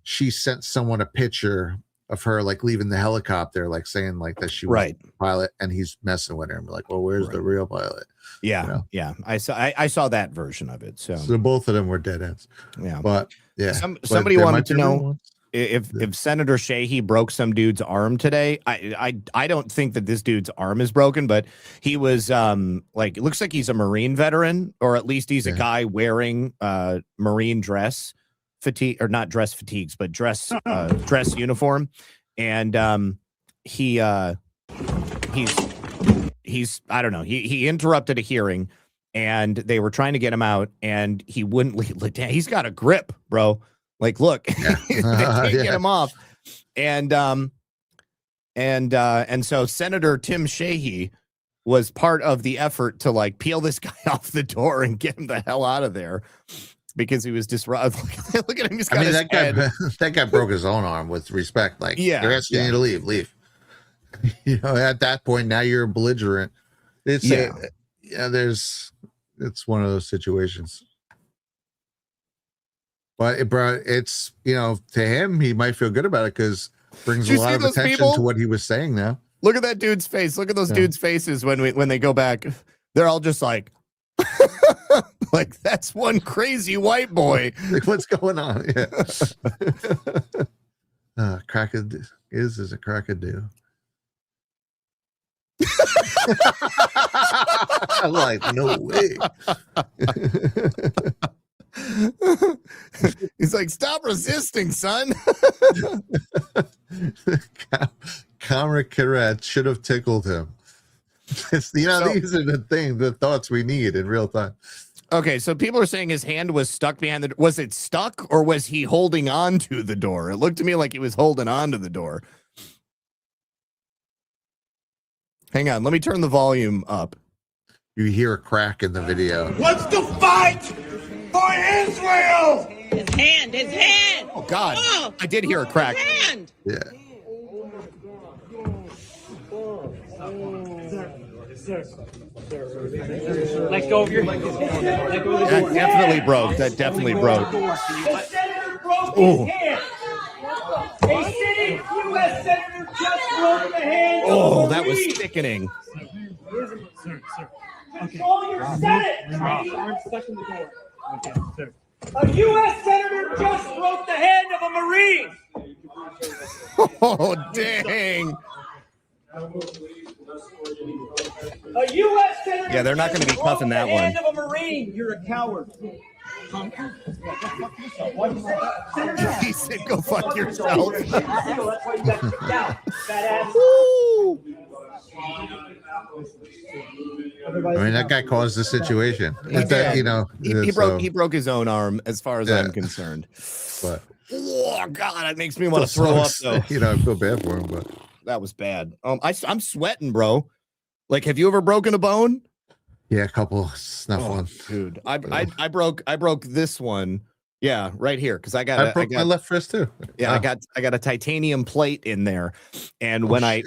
she sent someone a picture of her like leaving the helicopter, like saying like that she was the pilot, and he's messing with her and be like, well, where's the real pilot? Yeah, you know? Yeah, I saw that version of it. So both of them were dead ends. Yeah, but yeah, somebody wanted to know if Senator Sheehy broke some dude's arm today. I don't think that this dude's arm is broken, but he was like, it looks like he's a Marine veteran, or at least he's a guy wearing Marine dress fatigue, or not dress fatigues, but dress uniform, and he's I don't know, he interrupted a hearing, and they were trying to get him out, and he wouldn't leave. He's got a grip, bro. Like, look, they can't get him off. And so Senator Tim Sheehy was part of the effort to like peel this guy off the door and get him the hell out of there, because he was disruptive. Look at him. He's got that guy broke his own arm with respect. Like, they're asking you to leave. You know, at that point, now you're a belligerent. It's one of those situations. But it's, you know, to him, he might feel good about it because brings a lot of attention to what he was saying now. Look at that dude's face. Look at those dudes' faces when they go back. They're all just like, like, that's one crazy white boy. Like, what's going on? Yeah. Is a crackadoo. I'm like, no way. He's like, stop resisting, son. Camera Kirat should have tickled him. These are the thoughts we need in real time. Okay, so people are saying his hand was stuck behind the door. Was it stuck, or was he holding on to the door? It looked to me like he was holding on to the door. Hang on, let me turn the volume up. You hear a crack in the video. What's the fight for Israel? His hand. Oh, God. Oh, I did hear a crack. His hand. Yeah. Let go of your hand. That definitely broke. That definitely broke. The senator broke his hand. A sitting U.S. senator just broke the hand. Oh, that was sickening. Control your Senate. Arm stuck in the door. Okay, sir. A U.S. senator just broke the hand of a Marine. Oh, dang. A U.S. senator. Yeah, they're not going to be cuffing that one. Hand of a Marine. You're a coward. He said, "Go fuck yourself." I mean, that guy caused the situation. He broke his own arm, as far as I'm concerned. But oh God, it makes me want to throw up. Though I feel bad for him, but that was bad. I'm sweating, bro. Like, have you ever broken a bone? Yeah, a couple. It's not fun, dude. I broke this one. Yeah, right here, because I got my left wrist too. Yeah, I got a titanium plate in there, and when I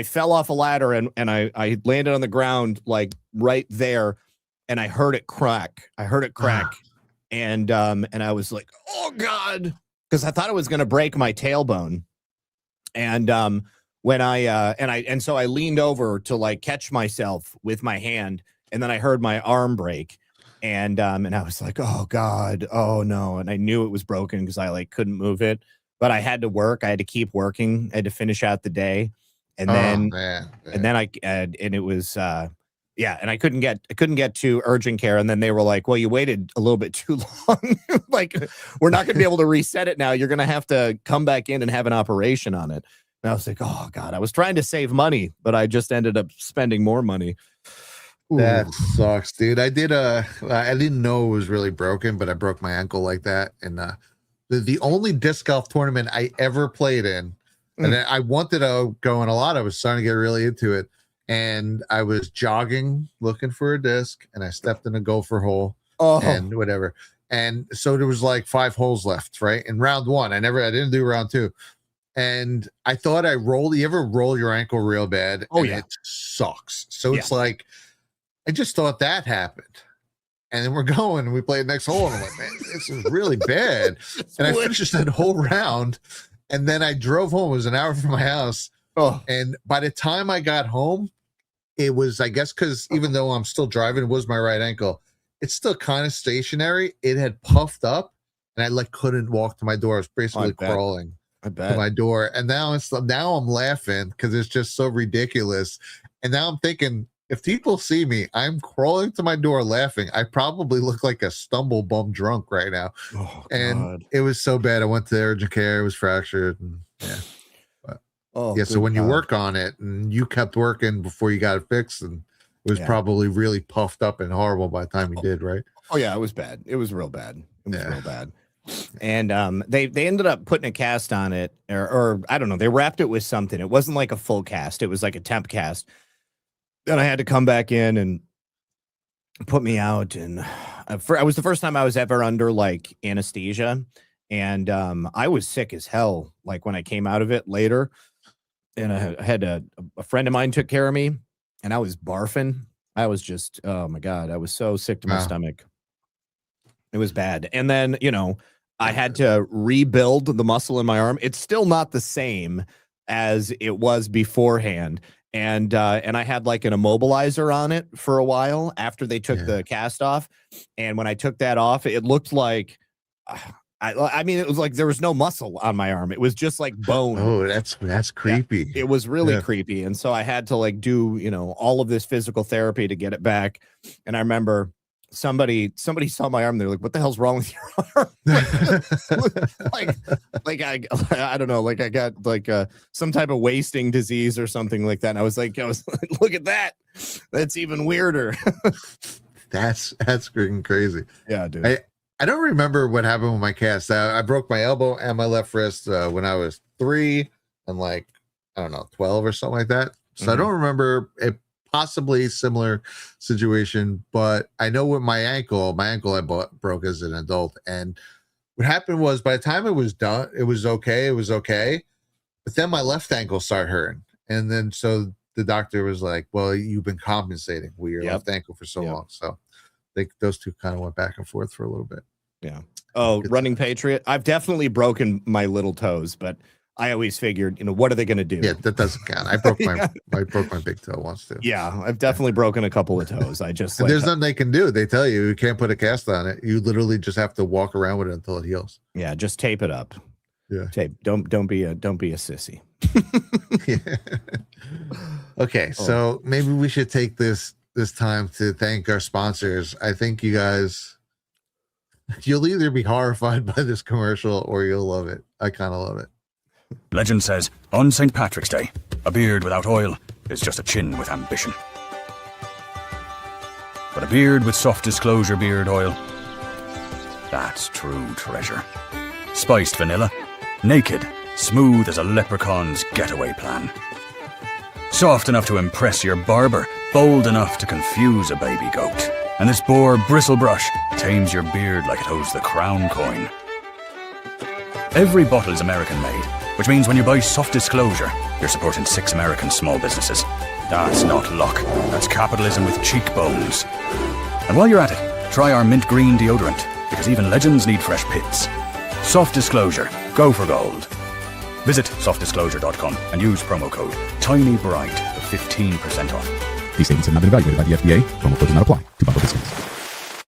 fell off a ladder and I landed on the ground like right there, and I heard it crack. And I was like, oh God, because I thought it was gonna break my tailbone, and so I leaned over to like catch myself with my hand, and then I heard my arm break. And I was like, oh God, oh no. And I knew it was broken because I like couldn't move it, but I had to work. I had to keep working. I had to finish out the day. And then, and it was, and I couldn't get to urgent care. And then they were like, well, you waited a little bit too long. Like, we're not going to be able to reset it now. You're going to have to come back in and have an operation on it. And I was like, oh God, I was trying to save money, but I just ended up spending more money. That sucks, dude. I didn't know it was really broken, but I broke my ankle like that. And the only disc golf tournament I ever played in, and I wanted to go in a lot. I was starting to get really into it. And I was jogging, looking for a disc, and I stepped in a gopher hole and whatever. And so there was like 5 holes left, right? In round 1. I didn't do round 2. And I thought I rolled. You ever roll your ankle real bad? Oh, yeah. It sucks. So it's like, I just thought that happened. And then we're going and we played next hole. And I'm like, man, this is really bad. And I finished that whole round. And then I drove home. It was an hour from my house. And by the time I got home, it was, I guess, because even though I'm still driving, it was my right ankle. It's still kind of stationary. It had puffed up and I like couldn't walk to my door. I was basically crawling to my door. And now I'm laughing because it's just so ridiculous. And now I'm thinking, if people see me, I'm crawling to my door laughing. I probably look like a stumble bum drunk right now. Oh, and God. It was so bad. I went to urgent care. It was fractured. And so when you work on it and you kept working before you got it fixed, and it was probably really puffed up and horrible by the time you did, right? Oh yeah, it was bad. It was real bad. It was real bad. And they ended up putting a cast on it, or I don't know. They wrapped it with something. It wasn't like a full cast. It was like a temp cast. Then I had to come back in and put me out. And it was the first time I was ever under like anesthesia. And I was sick as hell. Like when I came out of it later, and I had a friend of mine took care of me, and I was barfing. I was just, oh my God, I was so sick to my stomach. It was bad. And then, I had to rebuild the muscle in my arm. It's still not the same as it was beforehand. And I had like an immobilizer on it for a while after they took the cast off. And when I took that off, it looked like, I mean, it was like there was no muscle on my arm. It was just like bone. Oh, that's creepy. Yeah, it was really creepy. And so I had to like do, all of this physical therapy to get it back. And I remember somebody saw my arm. They're like, what the hell's wrong with your arm? like I don't know, like I got like some type of wasting disease or something like that. And I was like, look at that. That's even weirder. That's freaking crazy. Yeah, dude. I don't remember what happened with my cast. I broke my elbow and my left wrist when I was 3 and like, I don't know, 12 or something like that. So I don't remember a possibly similar situation, but I know with my ankle I broke as an adult. And what happened was by the time it was done, it was okay. But then my left ankle started hurting. And then so the doctor was like, well, you've been compensating with your left ankle for so long. So I think those two kind of went back and forth for a little bit. Yeah. Oh, running Patriot. I've definitely broken my little toes, but I always figured, what are they going to do? Yeah, that doesn't count. I broke my big toe once too. Yeah, I've definitely broken a couple of toes. I just there's nothing they can do. They tell you can't put a cast on it. You literally just have to walk around with it until it heals. Yeah, just tape it up. Yeah. Tape. Don't be a sissy. Okay, so maybe we should take this time to thank our sponsors. I think you guys, you'll either be horrified by this commercial or you'll love it. I kind of love it. Legend says, on St. Patrick's Day, a beard without oil is just a chin with ambition. But a beard with soft disclosure beard oil, that's true treasure. Spiced vanilla, naked, smooth as a leprechaun's getaway plan. Soft enough to impress your barber, bold enough to confuse a baby goat. And this boar bristle brush tames your beard like it holds the crown coin. Every bottle is American made, which means when you buy Soft Disclosure, you're supporting 6 American small businesses. That's not luck, that's capitalism with cheekbones. And while you're at it, try our mint green deodorant, because even legends need fresh pits. Soft Disclosure, go for gold. Visit softdisclosure.com and use promo code TINYBRIGHT for 15% off. These statements have not been evaluated by the FDA. Promo code does not apply to bundle discounts.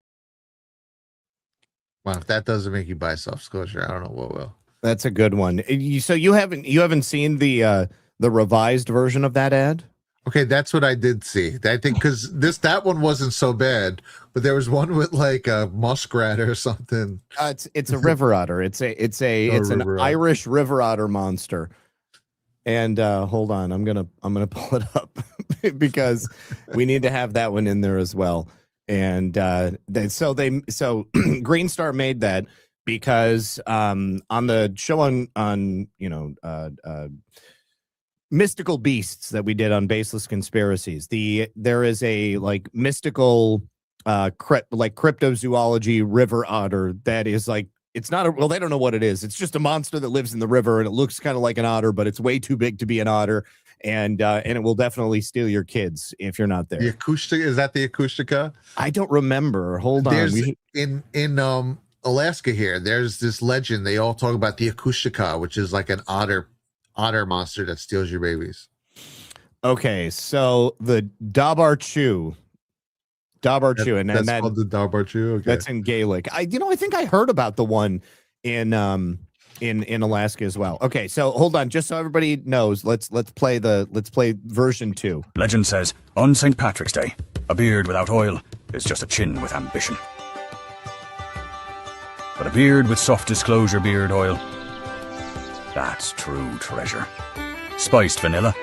Well, if that doesn't make you buy Self-Disclosure, I don't know what will. That's a good one. So you haven't seen the revised version of that ad? Okay, that's what I did see. I think because that one wasn't so bad, but there was one with like a muskrat or something. It's a river otter. It's an Irish river otter monster. And hold on, I'm gonna pull it up because we need to have that one in there as well. And so Green Star made that because on the show on Mythical Beasts that we did on Baseless Conspiracies, there is a like mystical cryptozoology river otter that is like, it's not they don't know what it is. It's just a monster that lives in the river and it looks kind of like an otter, but it's way too big to be an otter, and it will definitely steal your kids if you're not there. The acoustic, is that the Acoustica? I don't remember. Hold on. In Alaska here, there's this legend. They all talk about the Acoustica, which is like an otter monster that steals your babies. Okay, so the Dabarchu, and that's that, called the Dabarchu. Okay, that's in Gaelic. I think I heard about the one in Alaska as well. Okay, so hold on, just so everybody knows, let's play version 2. Legend says, on St. Patrick's Day, a beard without oil is just a chin with ambition. But a beard with Soft Disclosure beard oil, that's true treasure. Spiced vanilla,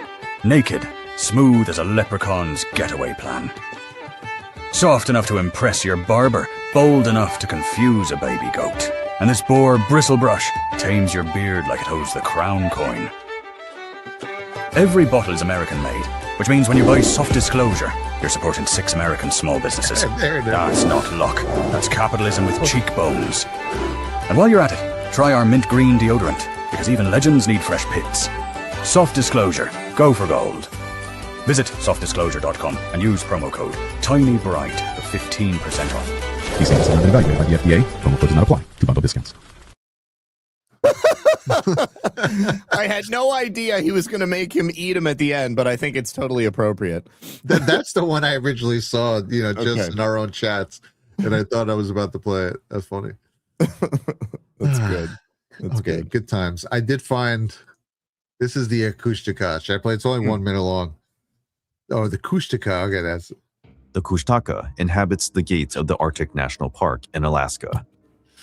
naked, smooth as a leprechaun's getaway plan. Soft enough to impress your barber, bold enough to confuse a baby goat. And this boar bristle brush tames your beard like it holds the crown coin. Every bottle is American made, which means when you buy Soft Disclosure, you're supporting 6 American small businesses. That's not luck, that's capitalism with cheekbones. And while you're at it, try our mint green deodorant, because even legends need fresh pits. Soft Disclosure, go for gold. Visit softdisclosure.com and use promo code TINYBRIGHT for 15% off. These statements have not been evaluated by the FDA. Promo code does not apply to bundle discounts. I had no idea he was going to make him eat him at the end, but I think it's totally appropriate. That's the one I originally saw, just in our own chats, and I thought I was about to play it. That's funny. That's good. That's okay, good. Good times. I did find, this is the Acoustica. Should I play? It's only 1 minute long. Oh, the Acoustica. Okay, that's it. The Kushtaka inhabits the gates of the Arctic National Park in Alaska.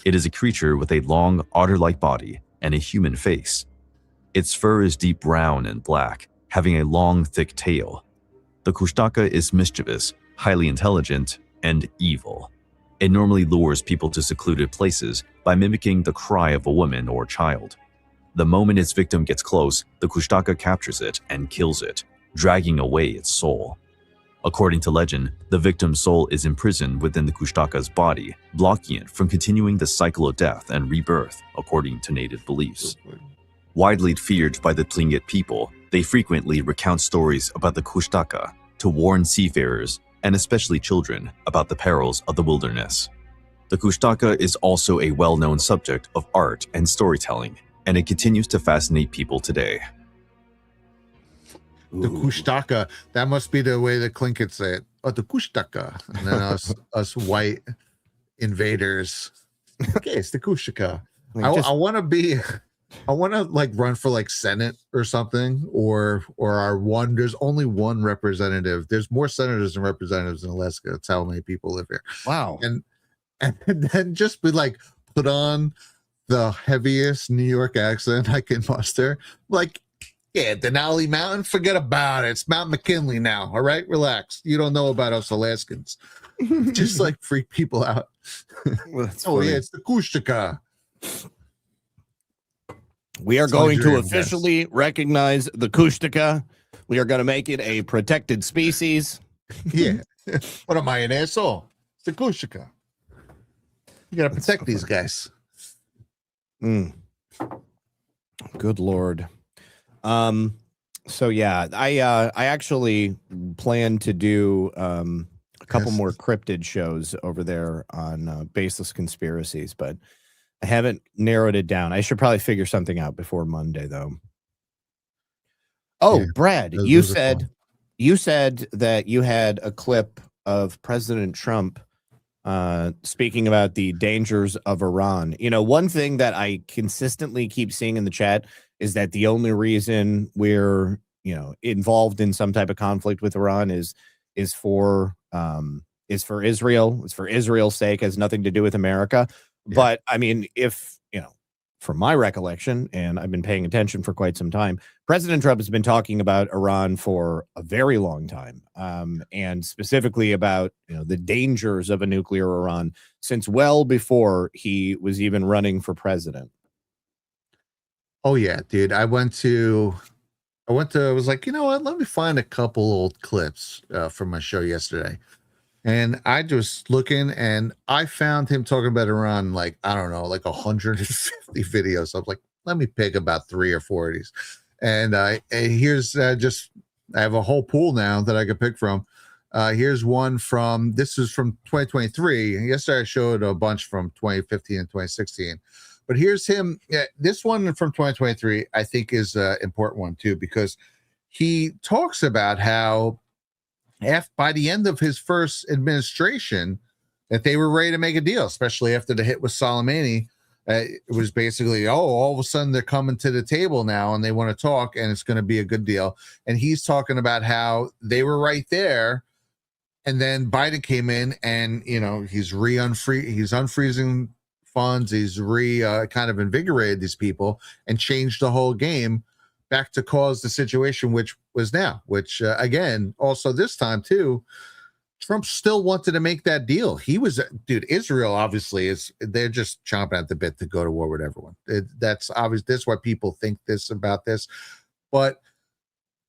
It is a creature with a long, otter-like body and a human face. Its fur is deep brown and black, having a long, thick tail. The Kushtaka is mischievous, highly intelligent, and evil. It normally lures people to secluded places by mimicking the cry of a woman or child. The moment its victim gets close, the Kushtaka captures it and kills it, dragging away its soul. According to legend, the victim's soul is imprisoned within the Kushtaka's body, blocking it from continuing the cycle of death and rebirth, according to native beliefs. Widely feared by the Tlingit people, they frequently recount stories about the Kushtaka to warn seafarers, and especially children, about the perils of the wilderness. The Kushtaka is also a well-known subject of art and storytelling, and it continues to fascinate people today. The Kushtaka. That must be the way the Tlinkits say it. Oh, the Kushtaka. And then us white invaders. Okay, it's the Kushtaka. I want to like run for like Senate or something, or our one. There's only one representative. There's more senators than representatives in Alaska. That's how many people live here. Wow. And then just be like put on the heaviest New York accent I can muster. Like, yeah, Denali Mountain, forget about it. It's Mount McKinley now. All right, relax. You don't know about us Alaskans. Just like freak people out. Well, yeah, it's the Kushtaka. We are going to officially recognize the Kushtaka. We are going to make it a protected species. Yeah. What am I, an asshole? It's the Kushtaka. You got to protect these guys. Good Lord. So yeah, I actually plan to do a couple more cryptid shows over there on Baseless Conspiracies, but I haven't narrowed it down. I should probably figure something out before Monday, though. Oh, yeah, Brad, you said that you had a clip of President Trump speaking about the dangers of Iran. You know, one thing that I consistently keep seeing in the chat is that the only reason we're, you know, involved in some type of conflict with Iran is for Israel. It's for Israel's sake, has nothing to do with America. Yeah. But I mean, if, you know, from my recollection, and I've been paying attention for quite some time, President Trump has been talking about Iran for a very long time, and specifically about, you know, the dangers of a nuclear Iran since well before he was even running for president. Oh yeah, dude. I was like, you know what? Let me find a couple old clips from my show yesterday. And I just looking, and I found him talking about Iran, like, I don't know, like 150 videos. I was like, let me pick about 3 or 4 of these. And here's I have a whole pool now that I could pick from. Here's one this is from 2023. Yesterday I showed a bunch from 2015 and 2016. But here's him. Yeah, this one from 2023, I think, is an important one, too, because he talks about how by the end of his first administration, that they were ready to make a deal, especially after the hit with Soleimani. It was basically, all of a sudden they're coming to the table now and they want to talk and it's going to be a good deal. And he's talking about how they were right there. And then Biden came in and, you know, he's unfreezing funds. He's kind of invigorated these people and changed the whole game back to cause the situation which was now, again, also this time too, Trump still wanted to make that deal. Dude, Israel obviously they're just chomping at the bit to go to war with everyone. That's obvious. That's why people think about this, but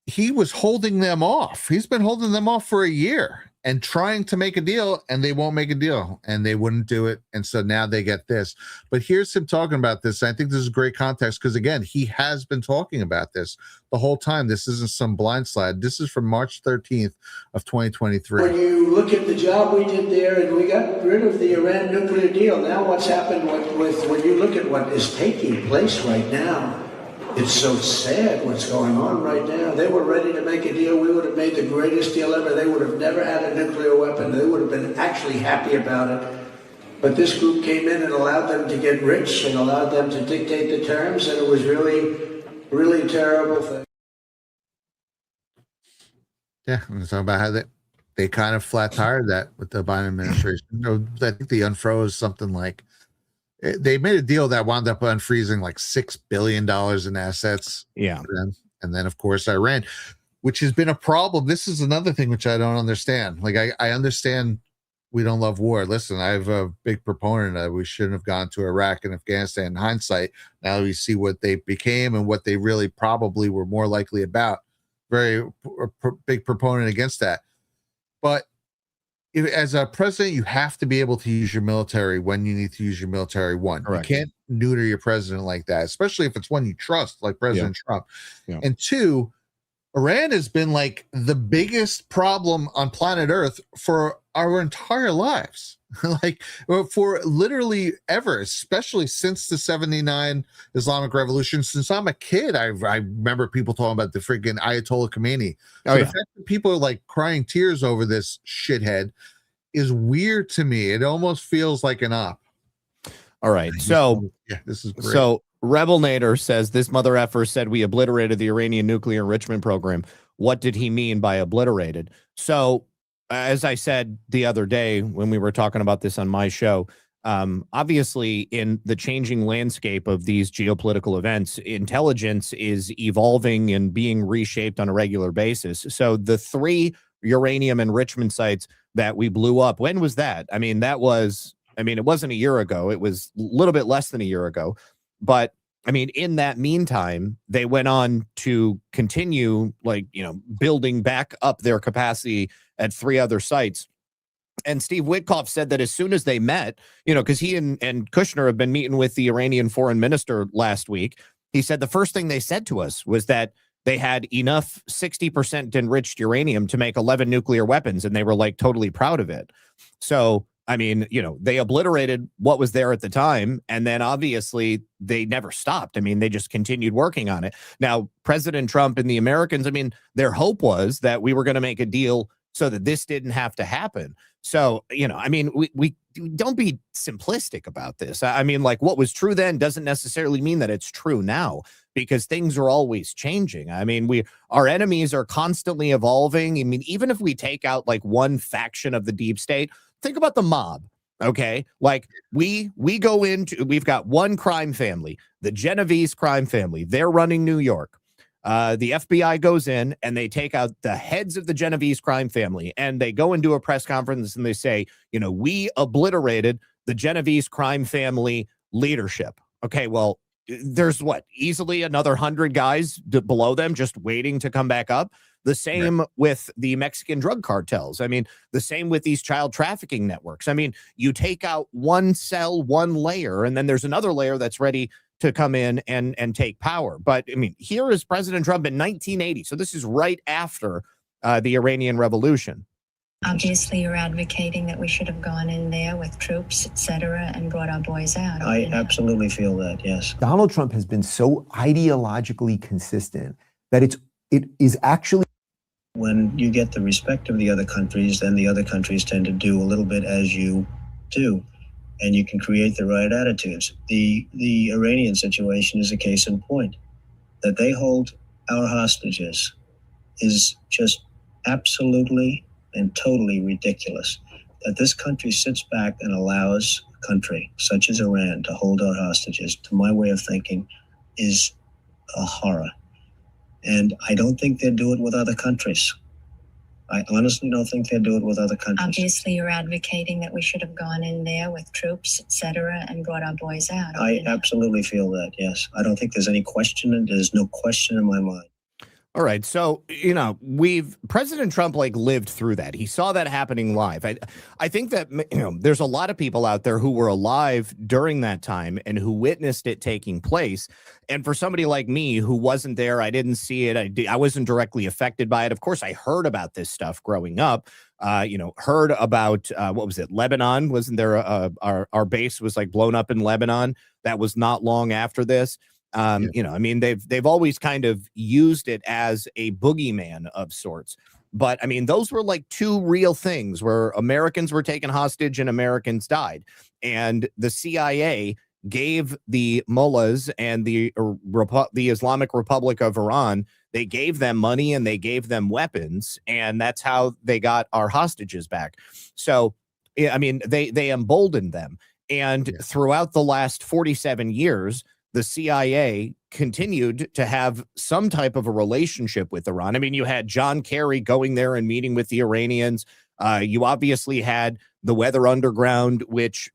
he was holding them off. He's been holding them off for a year and trying to make a deal, and they won't make a deal, and they wouldn't do it. And so now they get this. But here's him talking about this. I think this is great context because, again, he has been talking about this the whole time. This isn't some blind slide. This is from March 13th of 2023. When you look at the job we did there, and we got rid of the Iran nuclear deal, now what's happened with when you look at what is taking place right now, it's so sad what's going on right now. They were ready to make a deal. We would have made the greatest deal ever. They would have never had a nuclear weapon. They would have been actually happy about it. But this group came in and allowed them to get rich and allowed them to dictate the terms, and it was really, really terrible thing. Yeah, I'm talking about how they kind of flat tired that with the Biden administration. I think they unfroze something like, they made a deal that wound up unfreezing like $6 billion in assets. Yeah. And then, of course, Iran, which has been a problem. This is another thing which I don't understand. Like, I understand we don't love war. Listen, I'm a big proponent that we shouldn't have gone to Iraq and Afghanistan in hindsight. Now we see what they became and what they really probably were more likely about. Very big proponent against that. But as a president, you have to be able to use your military when you need to use your military. Correct. You can't neuter your president like that, especially if it's one you trust, like President Trump. Yeah. And 2, Iran has been like the biggest problem on planet Earth for our entire lives. Like for literally ever, especially since the 79 Islamic Revolution. Since I'm a kid, I remember people talking about the freaking Ayatollah Khomeini. So the fact that people are like crying tears over this shithead is weird to me. It almost feels like an op. All right. So yeah, this is great. So Rebel Nader says this mother effer said we obliterated the Iranian nuclear enrichment program. What did he mean by obliterated? So as I said the other day when we were talking about this on my show, obviously, in the changing landscape of these geopolitical events, intelligence is evolving and being reshaped on a regular basis. So the 3 uranium enrichment sites that we blew up, when was that? I mean, it wasn't a year ago. It was a little bit less than a year ago. But I mean, in that meantime, they went on to continue, building back up their capacity at 3 other sites. And Steve Witkoff said that as soon as they met, because he and Kushner have been meeting with the Iranian foreign minister last week, he said the first thing they said to us was that they had enough 60% enriched uranium to make 11 nuclear weapons, and they were totally proud of it. So, I mean, they obliterated what was there at the time, and then obviously they never stopped. I mean, they just continued working on it. Now, President Trump and the Americans, I mean, their hope was that we were going to make a deal so that this didn't have to happen. So, I mean, we don't be simplistic about this. I mean, what was true then doesn't necessarily mean that it's true now, because things are always changing. I mean, our enemies are constantly evolving. I mean, even if we take out one faction of the deep state, think about the mob. Okay. We've got one crime family, the Genovese crime family. They're running New York. The FBI goes in and they take out the heads of the Genovese crime family, and they go and do a press conference and they say, we obliterated the Genovese crime family leadership. Okay, well, there's easily another 100 guys below them just waiting to come back up. The same with the Mexican drug cartels. I mean, the same with these child trafficking networks. I mean, you take out one cell, one layer, and then there's another layer that's ready to come in and take power. But I mean, here is President Trump in 1980. So this is right after the Iranian Revolution. Obviously, you're advocating that we should have gone in there with troops, etc., and brought our boys out. I absolutely feel that, yes. Donald Trump has been so ideologically consistent that it is actually... When you get the respect of the other countries, then the other countries tend to do a little bit as you do, and you can create the right attitudes. The Iranian situation is a case in point. That they hold our hostages is just absolutely and totally ridiculous. That this country sits back and allows a country such as Iran to hold our hostages, to my way of thinking, is a horror. And I don't think they'd do it with other countries. I honestly don't think they'd do it with other countries. Obviously, you're advocating that we should have gone in there with troops, etc., and brought our boys out. I absolutely feel that, yes. I don't think there's any question, and there's no question in my mind. All right. So, President Trump lived through that. He saw that happening live. I think that, there's a lot of people out there who were alive during that time and who witnessed it taking place. And for somebody like me who wasn't there, I didn't see it. I wasn't directly affected by it. Of course, I heard about this stuff growing up, heard about, what was it? Lebanon. Wasn't there our base was blown up in Lebanon? That was not long after this. I mean, they've always kind of used it as a boogeyman of sorts. But I mean, those were two real things where Americans were taken hostage and Americans died. And the CIA gave the mullahs and the Islamic Republic of Iran, they gave them money and they gave them weapons. And that's how they got our hostages back. So, I mean, they emboldened them. And throughout the last 47 years, the CIA continued to have some type of a relationship with Iran. I mean, you had John Kerry going there and meeting with the Iranians. You obviously had the Weather Underground, which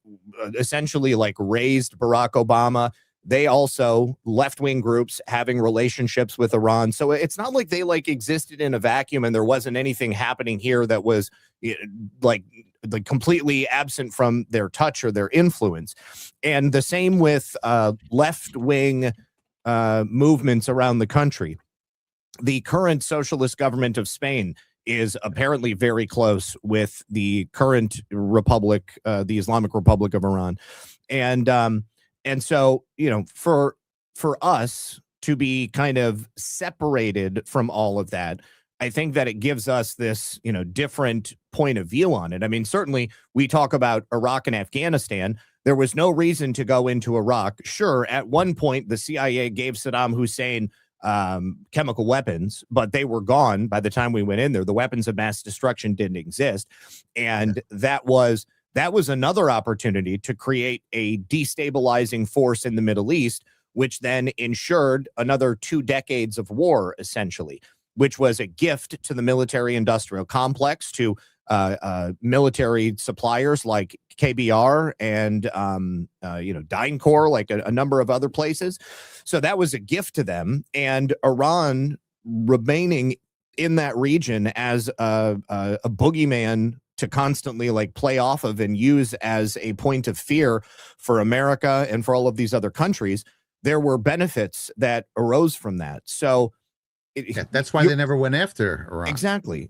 essentially raised Barack Obama. They also, left-wing groups having relationships with Iran. So it's not like they existed in a vacuum and there wasn't anything happening here that was completely absent from their touch or their influence. And the same with left-wing movements around the country. The current socialist government of Spain is apparently very close with the current republic, the Islamic Republic of Iran. And so, for us to be kind of separated from all of that, I think that it gives us this, different point of view on it. I mean, certainly we talk about Iraq and Afghanistan. There was no reason to go into Iraq. Sure, at one point, the CIA gave Saddam Hussein chemical weapons, but they were gone by the time we went in there. The weapons of mass destruction didn't exist. And that was that was another opportunity to create a destabilizing force in the Middle East, which then ensured another 2 decades of war, essentially, which was a gift to the military industrial complex, to military suppliers like KBR and, DynCorp, like a number of other places. So that was a gift to them. And Iran remaining in that region as a boogeyman to constantly like play off of and use as a point of fear for America and for all of these other countries, there were benefits that arose from that. So that's why they never went after Iran. Exactly.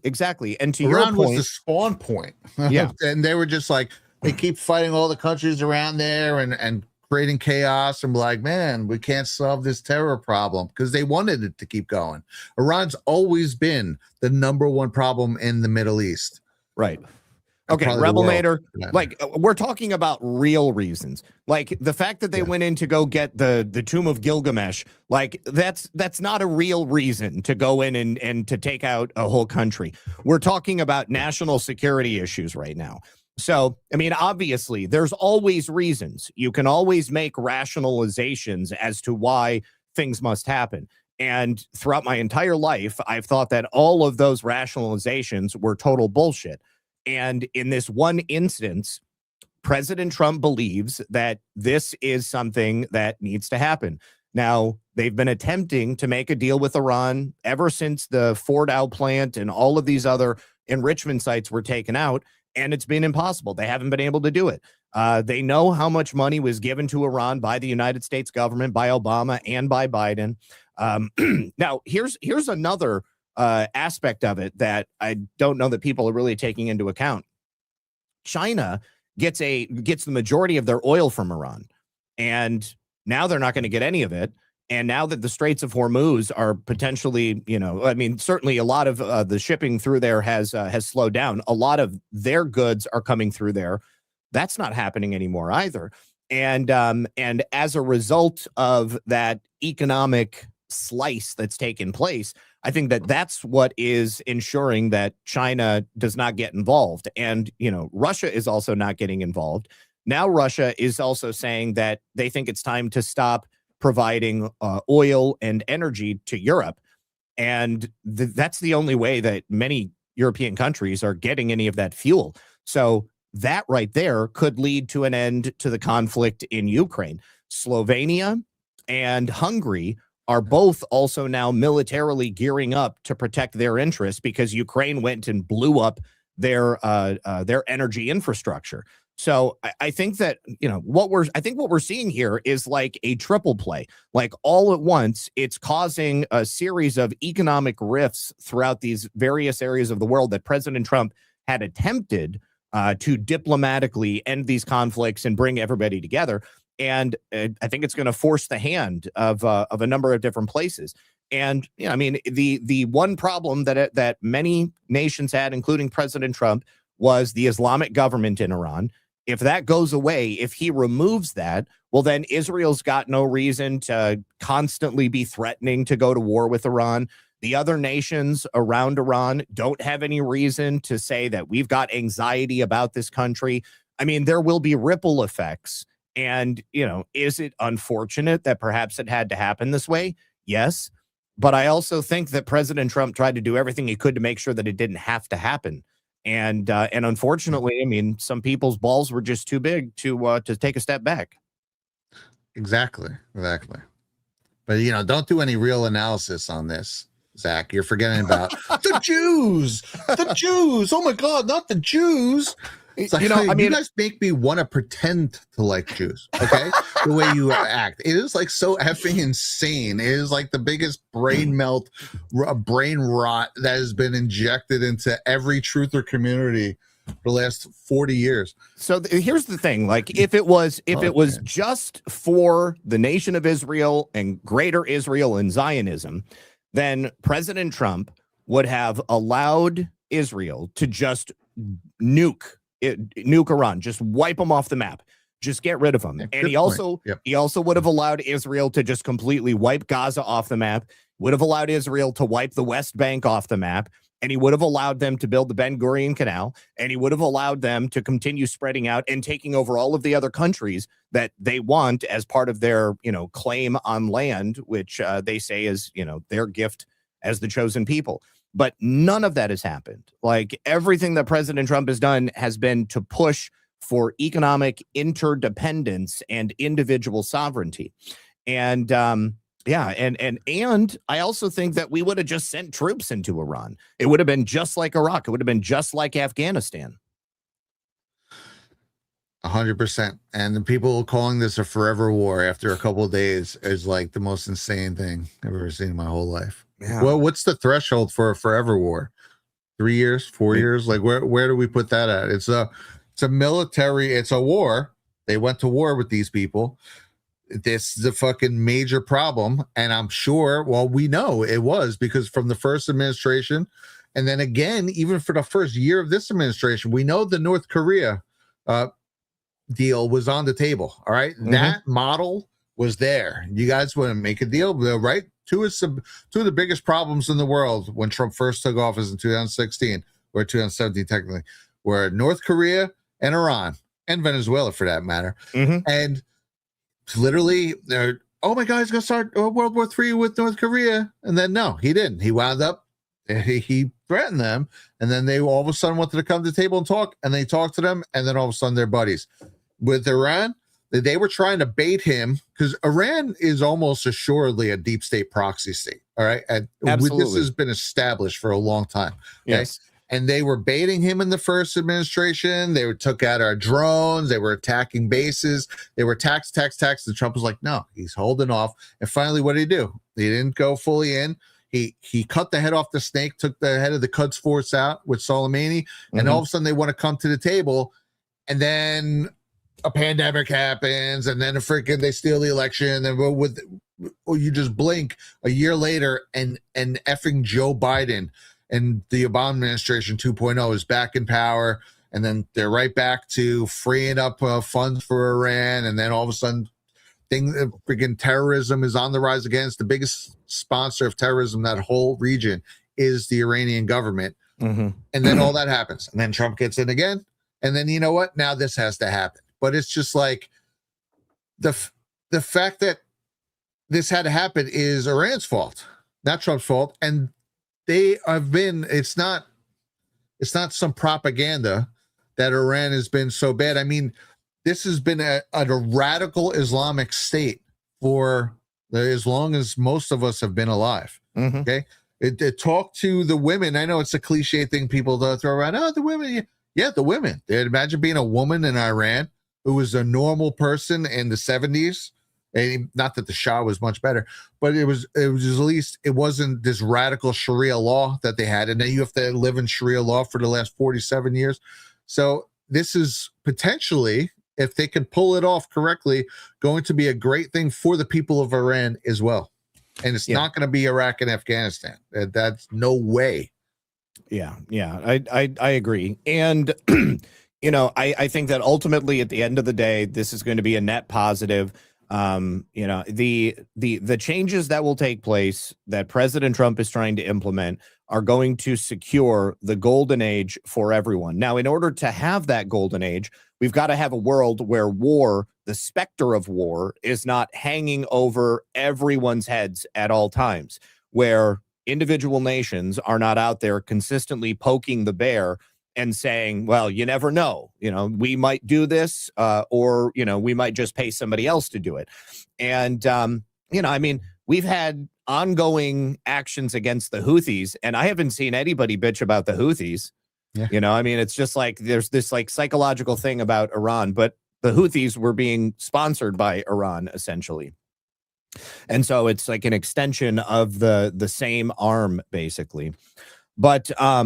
And to Iran your point, was the spawn point. Yeah. And they were just like, they keep fighting all the countries around there and creating chaos, and like, man, we can't solve this terror problem, because they wanted it to keep going. Iran's always been the number one problem in the Middle East. Right. Okay, Rebel Mater, like we're talking about real reasons. Like the fact that they went in to go get the Tomb of Gilgamesh, like that's not a real reason to go in and to take out a whole country. We're talking about national security issues right now. So, I mean, obviously, there's always reasons. You can always make rationalizations as to why things must happen. And throughout my entire life, I've thought that all of those rationalizations were total bullshit. And in this one instance, President Trump believes that this is something that needs to happen. Now, they've been attempting to make a deal with Iran ever since the Fordow plant and all of these other enrichment sites were taken out, and it's been impossible. They haven't been able to do it. They know how much money was given to Iran by the United States government, by Obama, and by Biden. Now, here's another aspect of it that I don't know that people are really taking into account. China gets the majority of their oil from Iran, and now they're not going to get any of it. And now that the Straits of Hormuz are potentially, certainly a lot of the shipping through there has slowed down. A lot of their goods are coming through there. That's not happening anymore either. And as a result of that economic slice that's taken place, I think that that's what is ensuring that China does not get involved. And, Russia is also not getting involved. Now, Russia is also saying that they think it's time to stop providing oil and energy to Europe. And that's the only way that many European countries are getting any of that fuel. So that right there could lead to an end to the conflict in Ukraine. Slovenia and Hungary are both also now militarily gearing up to protect their interests because Ukraine went and blew up their energy infrastructure. So I think that, what we're seeing here is like a triple play. Like all at once, it's causing a series of economic rifts throughout these various areas of the world that President Trump had attempted to diplomatically end these conflicts and bring everybody together. And I think it's going to force the hand of a number of different places. And the one problem that many nations had, including President Trump, was the Islamic government in Iran. If that goes away, if he removes that, well, then Israel's got no reason to constantly be threatening to go to war with Iran. The other nations around Iran don't have any reason to say that we've got anxiety about this country. There will be ripple effects. And, is it unfortunate that perhaps it had to happen this way? Yes. But I also think that President Trump tried to do everything he could to make sure that it didn't have to happen. And unfortunately, some people's balls were just too big to take a step back. Exactly. But, don't do any real analysis on this, Zach. You're forgetting about the Jews. Oh, my God, not the Jews. It's like, you guys make me want to pretend to like Jews, okay? The way you act. It is like so effing insane. It is like the biggest brain melt, brain rot that has been injected into every truther community for the last 40 years. So here's the thing. Like if it was just for the nation of Israel and greater Israel and Zionism, then President Trump would have allowed Israel to just nuke Iran, just wipe them off the map, just get rid of them. And he also would have allowed Israel to just completely wipe Gaza off the map, would have allowed Israel to wipe the West Bank off the map, and he would have allowed them to build the Ben Gurion Canal, and he would have allowed them to continue spreading out and taking over all of the other countries that they want as part of their, claim on land, which they say is, their gift as the chosen people. But none of that has happened. Like, everything that President Trump has done has been to push for economic interdependence and individual sovereignty. And and I also think that we would have just sent troops into Iran. It would have been just like Iraq. It would have been just like Afghanistan. 100%. And the people calling this a forever war after a couple of days is like the most insane thing I've ever seen in my whole life. Yeah. Well, what's the threshold for a forever war? 3 years, 4 years? Like, where do we put that at? It's a military, it's a war. They went to war with these people. This is a fucking major problem. And I'm sure, well, we know it was, because from the first administration, and then again, even for the first year of this administration, we know the North Korea deal was on the table. All right. Mm-hmm. That model was there. You guys want to make a deal, right? Two of the biggest problems in the world when Trump first took office in 2016 or 2017, technically, were North Korea and Iran and Venezuela, for that matter. Mm-hmm. And literally, oh my God, he's going to start World War III with North Korea. And then no, he didn't. He wound up, he threatened them. And then they all of a sudden wanted to come to the table and talk. And they talked to them. And then all of a sudden they're buddies. With Iran, they were trying to bait him, because Iran is almost assuredly a deep state proxy state. All right. And this has been established for a long time. Okay? Yes. And they were baiting him in the first administration. They took out our drones. They were attacking bases. They were tax. And Trump was like, no, he's holding off. And finally, what did he do? He didn't go fully in. He cut the head off the snake, took the head of the Quds Force out with Soleimani. And all of a sudden they want to come to the table. And then a pandemic happens, and then they steal the election, and you just blink a year later, and effing Joe Biden and the Obama administration 2.0 is back in power, and then they're right back to freeing up funds for Iran, and then all of a sudden, freaking terrorism is on the rise again. It's the biggest sponsor of terrorism in that whole region is the Iranian government, and then all that happens, and then Trump gets in again, and then you know what? Now this has to happen. But it's just like the fact that this had to happen is Iran's fault, not Trump's fault. And they have been, it's not some propaganda that Iran has been so bad. I mean, this has been a radical Islamic state for as long as most of us have been alive. Okay. It talk to the women. I know it's a cliche thing people throw around. Oh, the women. Yeah, the women. Imagine being a woman in Iran who was a normal person in the 70s. And not that the Shah was much better, but it was at least, it wasn't this radical Sharia law that they had. And then you have to live in Sharia law for the last 47 years. So this is potentially, if they can pull it off correctly, going to be a great thing for the people of Iran as well. And it's not going to be Iraq and Afghanistan. That's no way. Yeah. I agree. And I think that ultimately, at the end of the day, this is going to be a net positive. The changes that will take place that President Trump is trying to implement are going to secure the golden age for everyone. Now, in order to have that golden age, we've got to have a world where war, the specter of war, is not hanging over everyone's heads at all times, where individual nations are not out there consistently poking the bear and saying, well, you never know, we might do this or, we might just pay somebody else to do it. And, we've had ongoing actions against the Houthis, and I haven't seen anybody bitch about the Houthis. Yeah. It's just like there's this like psychological thing about Iran, but the Houthis were being sponsored by Iran, essentially. And so it's like an extension of the same arm, basically. But, I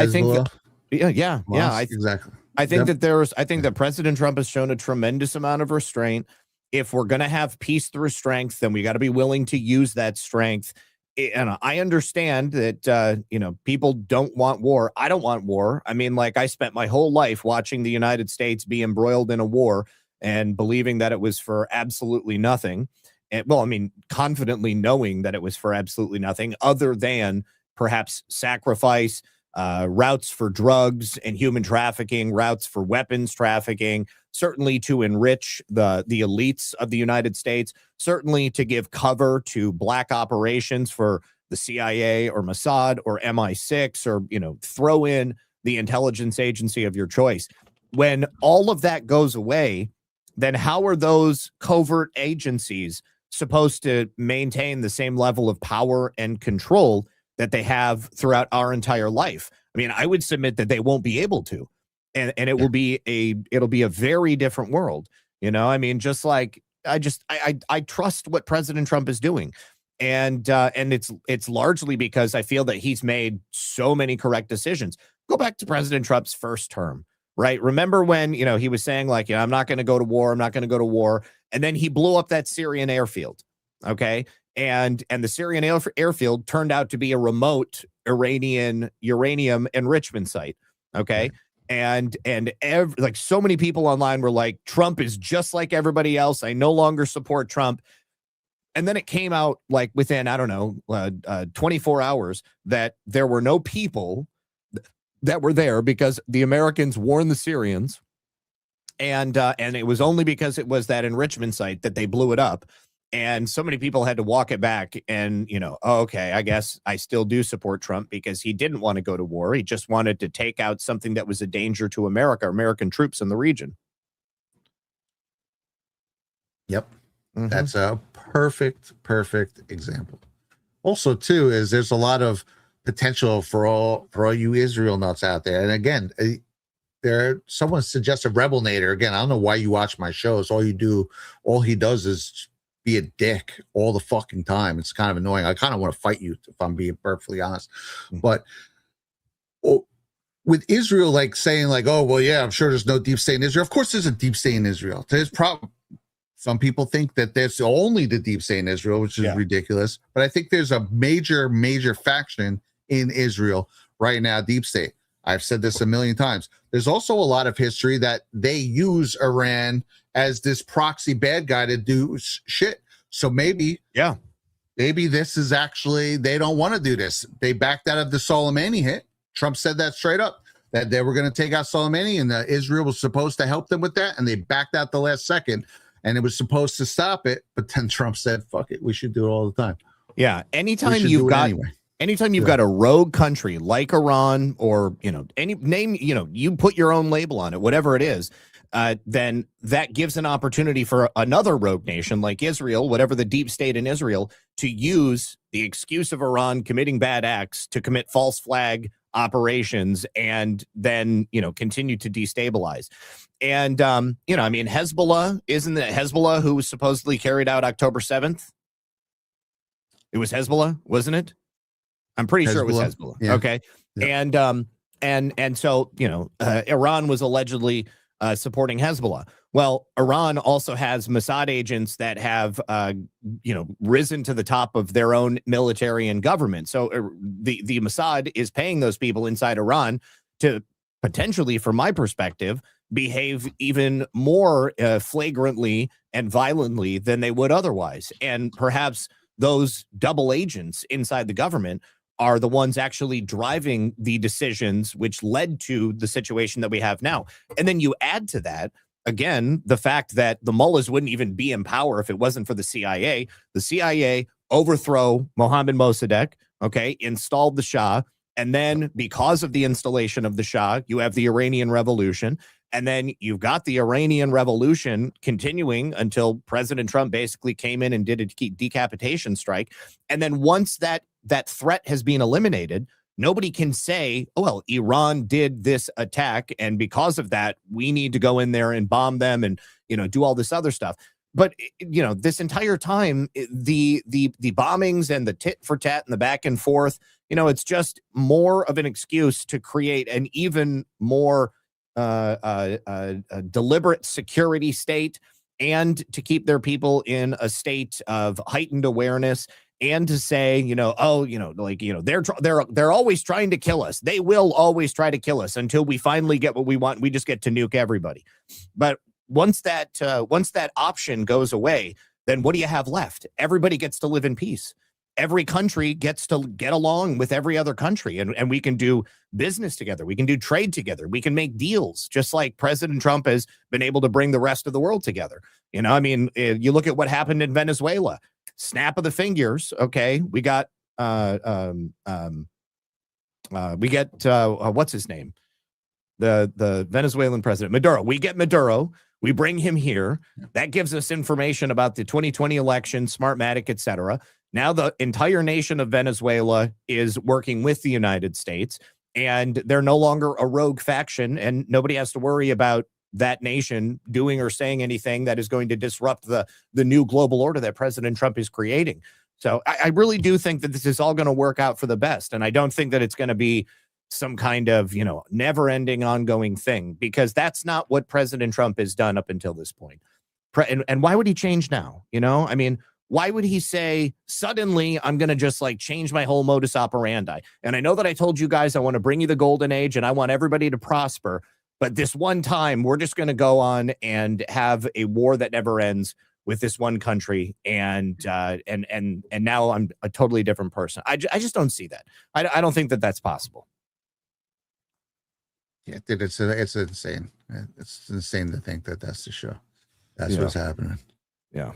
think, exactly. I think that President Trump has shown a tremendous amount of restraint. If we're going to have peace through strength, then we got to be willing to use that strength. And I understand that, people don't want war. I don't want war. I mean, like, I spent my whole life watching the United States be embroiled in a war and believing that it was for absolutely nothing. And, confidently knowing that it was for absolutely nothing other than perhaps sacrifice routes for drugs and human trafficking, routes for weapons trafficking, certainly to enrich the elites of the United States, certainly to give cover to black operations for the CIA or Mossad or MI6, or, you know, throw in the intelligence agency of your choice. When all of that goes away, then how are those covert agencies supposed to maintain the same level of power and control that they have throughout our entire life? I mean, I would submit that they won't be able to, and it will be it'll be a very different world. You know, I mean, just like I trust what President Trump is doing. And it's largely because I feel that he's made so many correct decisions. Go back to President Trump's first term, right? Remember when, you know, he was saying like, I'm not going to go to war. I'm not going to go to war. And then he blew up that Syrian airfield. Okay. And the Syrian airfield turned out to be a remote Iranian uranium enrichment site. Okay. And like so many people online were like, Trump is just like everybody else. I no longer support Trump. And then it came out like within, I don't know, 24 hours that there were no people that were there because the Americans warned the Syrians. And it was only because it was that enrichment site that they blew it up. And so many people had to walk it back and, you know, oh, okay, I guess I still do support Trump because he didn't want to go to war. He just wanted to take out something that was a danger to America, American troops in the region. Yep. That's a perfect example. Also, too, is there's a lot of potential for all you Israel nuts out there. And again, someone suggested Rebel Nader. Again, I don't know why you watch my shows. All he does is be a dick all the fucking time. It's kind of annoying. I kind of want to fight you if I'm being perfectly honest. But with Israel, like saying like, oh, well, yeah, I'm sure there's no deep state in Israel. Of course, there's a deep state in Israel. There's some people think that there's only the deep state in Israel, which is ridiculous. But I think there's a major faction in Israel right now, deep state. I've said this a million times. There's also a lot of history that they use Iran as this proxy bad guy to do shit. So maybe this is actually, they don't want to do this. They backed out of the Soleimani hit. Trump said that straight up, that they were going to take out Soleimani, and Israel was supposed to help them with that. And they backed out the last second. And it was supposed to stop it, but then Trump said, "Fuck it, we should do it all the time." Yeah, anytime you've got a rogue country like Iran, or any name, you put your own label on it, whatever it is, then that gives an opportunity for another rogue nation like Israel, whatever the deep state in Israel, to use the excuse of Iran committing bad acts to commit false flag operations and then continue to destabilize. And I mean, Hezbollah, isn't it Hezbollah who was supposedly carried out October 7th? It was Hezbollah, wasn't it? I'm pretty sure it was Hezbollah. Yeah. Okay. Yeah. And so Iran was allegedly supporting Hezbollah. Well, Iran also has Mossad agents that have risen to the top of their own military and government. So the Mossad is paying those people inside Iran to potentially, from my perspective, behave even more flagrantly and violently than they would otherwise. And perhaps those double agents inside the government are the ones actually driving the decisions which led to the situation that we have now. And then you add to that, again, the fact that the mullahs wouldn't even be in power if it wasn't for the CIA. The CIA overthrow Mohammed Mossadegh, installed the Shah. And then because of the installation of the Shah, you have the Iranian Revolution. And then you've got the Iranian Revolution continuing until President Trump basically came in and did a decapitation strike. And then once that threat has been eliminated, nobody can say, oh, well, Iran did this attack, and because of that, we need to go in there and bomb them and, do all this other stuff. But, this entire time, the bombings and the tit for tat and the back and forth, it's just more of an excuse to create an even more deliberate security state, and to keep their people in a state of heightened awareness, and to say, they're always trying to kill us. They will always try to kill us until we finally get what we want. We just get to nuke everybody. But once that option goes away, then what do you have left? Everybody gets to live in peace. every country gets to get along with every other country, and we can do business together. We can do trade together. We can make deals, just like President Trump has been able to bring the rest of the world together. You know, I mean, you look at what happened in Venezuela. Snap of the fingers. Okay, we got what's his name? The Venezuelan president, Maduro. We get Maduro. We bring him here. That gives us information about the 2020 election, Smartmatic, etc. Now the entire nation of Venezuela is working with the United States, and they're no longer a rogue faction, and nobody has to worry about that nation doing or saying anything that is going to disrupt the new global order that President Trump is creating. So I really do think that this is all going to work out for the best, and I don't think that it's going to be some kind of, you know, never-ending ongoing thing, because that's not what President Trump has done up until this point. And why would he change now? You know, I mean, why would he say, suddenly, I'm going to just like change my whole modus operandi? And I know that I told you guys I want to bring you the golden age and I want everybody to prosper. But this one time, we're just going to go on and have a war that never ends with this one country. And now I'm a totally different person. I just don't see that. I don't think that that's possible. Yeah, dude, it's insane. It's insane to think that that's the show. That's what's happening. Yeah.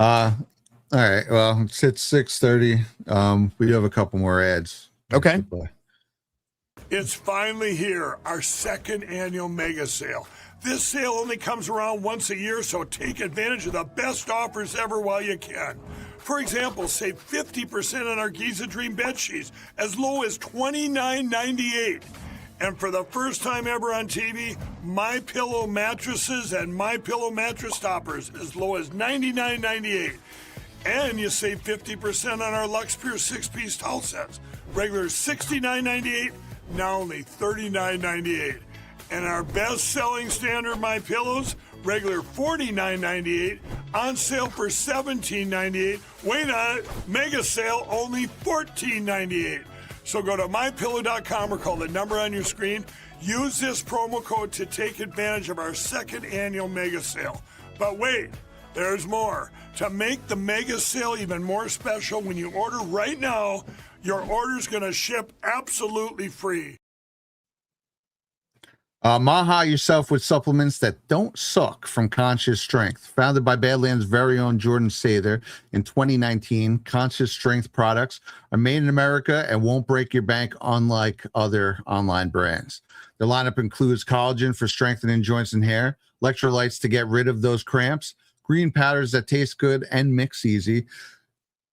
All right. Well, it's 6:30. We do have a couple more ads. Okay. It's finally here, our second annual mega sale. This sale only comes around once a year, so take advantage of the best offers ever while you can. For example, save 50% on our Giza Dream bed sheets, as low as $29.98. And for the first time ever on TV, My Pillow mattresses and My Pillow mattress toppers as low as $99.98. And you save 50% on our Lux Pure 6-piece towel sets. Regular $69.98, now only $39.98. And our best-selling standard My Pillows, regular $49.98, on sale for $17.98. Wait on it, mega sale, only $14.98. So go to mypillow.com or call the number on your screen. Use this promo code to take advantage of our second annual mega sale. But wait, there's more. To make the mega sale even more special, when you order right now, your order's going to ship absolutely free. Maha yourself with supplements that don't suck from Conscious Strength. Founded by Badlands' very own Jordan Sather in 2019, Conscious Strength products are made in America and won't break your bank, unlike other online brands. Their lineup includes collagen for strengthening joints and hair, electrolytes to get rid of those cramps, green powders that taste good and mix easy,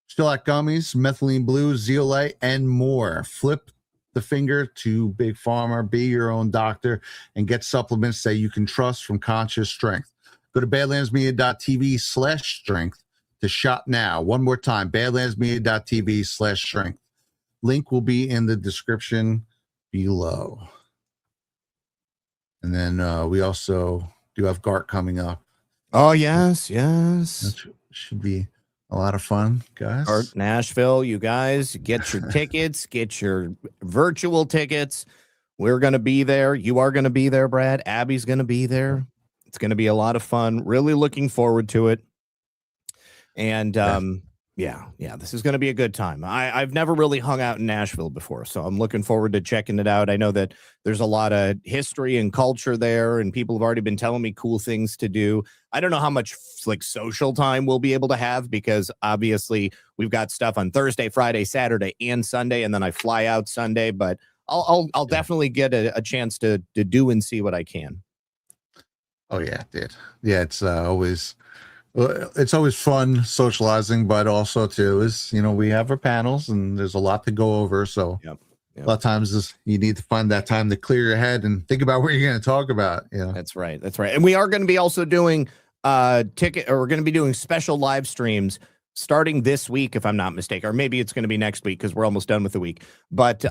shellac gummies, methylene blue, zeolite, and more. Flip the finger to Big Pharma, be your own doctor, and get supplements that you can trust from Conscious Strength. Go to badlandsmedia.tv/strength to shop now. One more time, badlandsmedia.tv/strength. Link will be in the description below. And then we also do have GART coming up. Oh, yes, yes. That should be a lot of fun, guys. Art Nashville, you guys get your tickets, get your virtual tickets. We're going to be there. You are going to be there, Brad. Abby's going to be there. It's going to be a lot of fun. Really looking forward to it. And yeah, this is going to be a good time. I've never really hung out in Nashville before, so I'm looking forward to checking it out. I know that there's a lot of history and culture there, and people have already been telling me cool things to do. I don't know how much like social time we'll be able to have, because obviously we've got stuff on Thursday, Friday, Saturday, and Sunday, and then I fly out Sunday. But I'll definitely get a chance to do and see what I can. Oh yeah, dude. Yeah, it's always fun socializing, but also too is, you know, we have our panels and there's a lot to go over. So yep. A lot of times you need to find that time to clear your head and think about what you're going to talk about. You know? That's right. That's right. And we are going to be also doing we're going to be doing special live streams starting this week, if I'm not mistaken, or maybe it's going to be next week because we're almost done with the week. But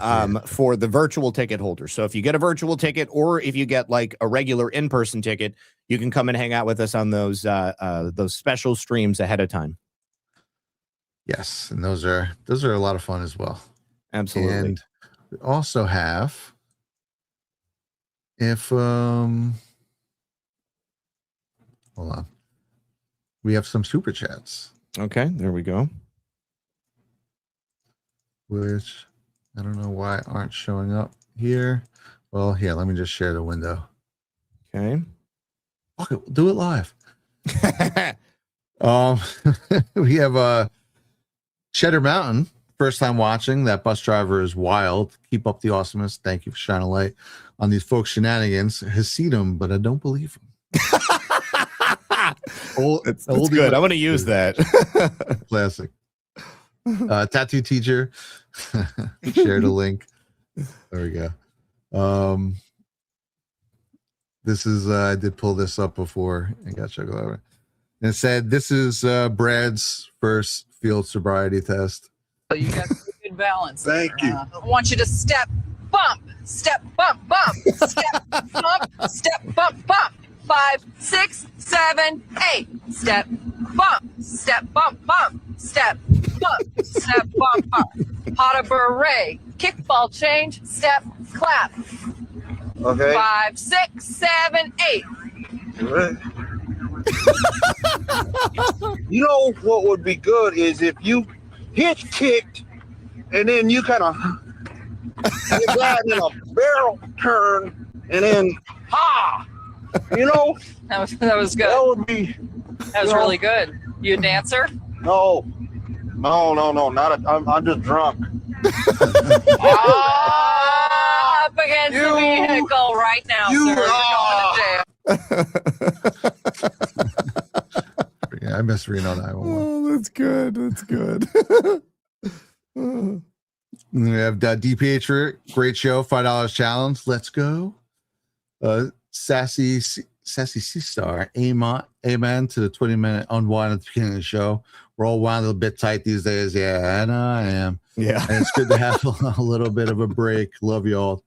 for the virtual ticket holders. So if you get a virtual ticket, or if you get like a regular in-person ticket, you can come and hang out with us on those special streams ahead of time. Yes, and those are a lot of fun as well. Absolutely. And we also have, hold on, we have some super chats. Okay, there we go. which I don't know why aren't showing up here. Well, here, let me just share the window. Okay. Okay, do it live. We have Cheddar Mountain. First time watching. That bus driver is wild. Keep up the awesomeness. Thank you for shining a light on these folks' shenanigans. Hasidim, but I don't believe him. That's good. I'm going to use that. Classic. Tattoo teacher shared a link. There we go. This is I did pull this up before and got checked over. And it said this is Brad's first field sobriety test. So you got good balance. Thank you. I want you to step, bump, bump, step, bump, bump. 5, 6, 7, 8. Step, bump, bump, step, bump, bump. Pot of beret, kickball change, step, clap. Okay. 5, 6, 7, 8. You know what would be good is if you hitch kicked and then you kind of get that in a barrel turn and then ha, you know. That was good. That would be. That was really good. You a dancer? No, not. I'm just drunk. Up against the vehicle right now, sir. You're going to jail. Yeah, I miss Reno 911. Oh, that's good. That's good. We have DPH, great show, $5 challenge. Let's go. Sassy C-Star, amen to the 20-minute unwind at the beginning of the show. We're all wound a bit tight these days. Yeah, I know I am. Yeah. And it's good to have a little bit of a break. Love you all.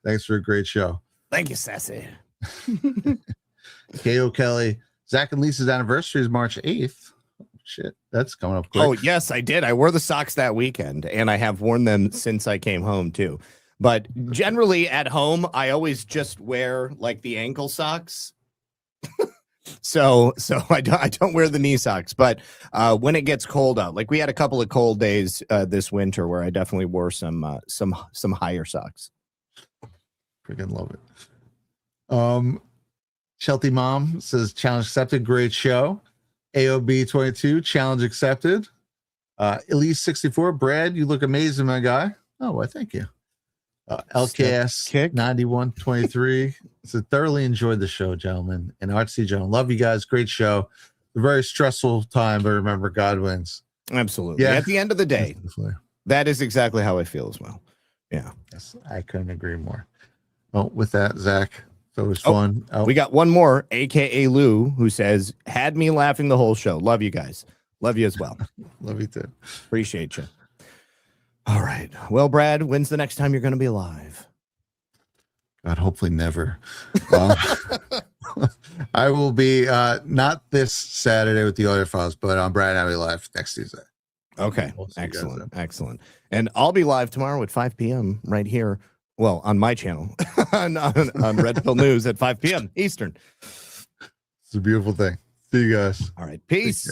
Thanks for a great show. Thank you, Sassy. K.O. Kelly, Zach and Lisa's anniversary is March 8th. Shit, that's coming up quick. Oh, yes, I did. I wore the socks that weekend, and I have worn them since I came home, too. But generally at home, I always just wear like the ankle socks. so I don't wear the knee socks. But when it gets cold out, like we had a couple of cold days this winter where I definitely wore some higher socks. Freaking love it. Shelty Mom says challenge accepted. Great show. AOB 22 challenge accepted. Elise 64. Brad, you look amazing, my guy. Oh, well, thank you. LKS kick 9123. So thoroughly enjoyed the show, gentlemen. And Artsy Joan, love you guys. Great show. A very stressful time, but remember, God wins. Absolutely. Yeah. At the end of the day, that is exactly how I feel as well. Yeah. Yes, I couldn't agree more. Well, with that, Zach, so it was fun. We got one more, aka Lou, who says, had me laughing the whole show. Love you guys. Love you as well. Love you too. Appreciate you. All right. Well, Brad, when's the next time you're going to be live? God, hopefully never. I will be not this Saturday with the Audio Files, but on Brad Abbey Live next Tuesday. Okay. Excellent. Excellent. And I'll be live tomorrow at 5 p.m. right here. Well, on my channel on Red Pill News at 5 p.m. Eastern. It's a beautiful thing. See you guys. All right. Peace.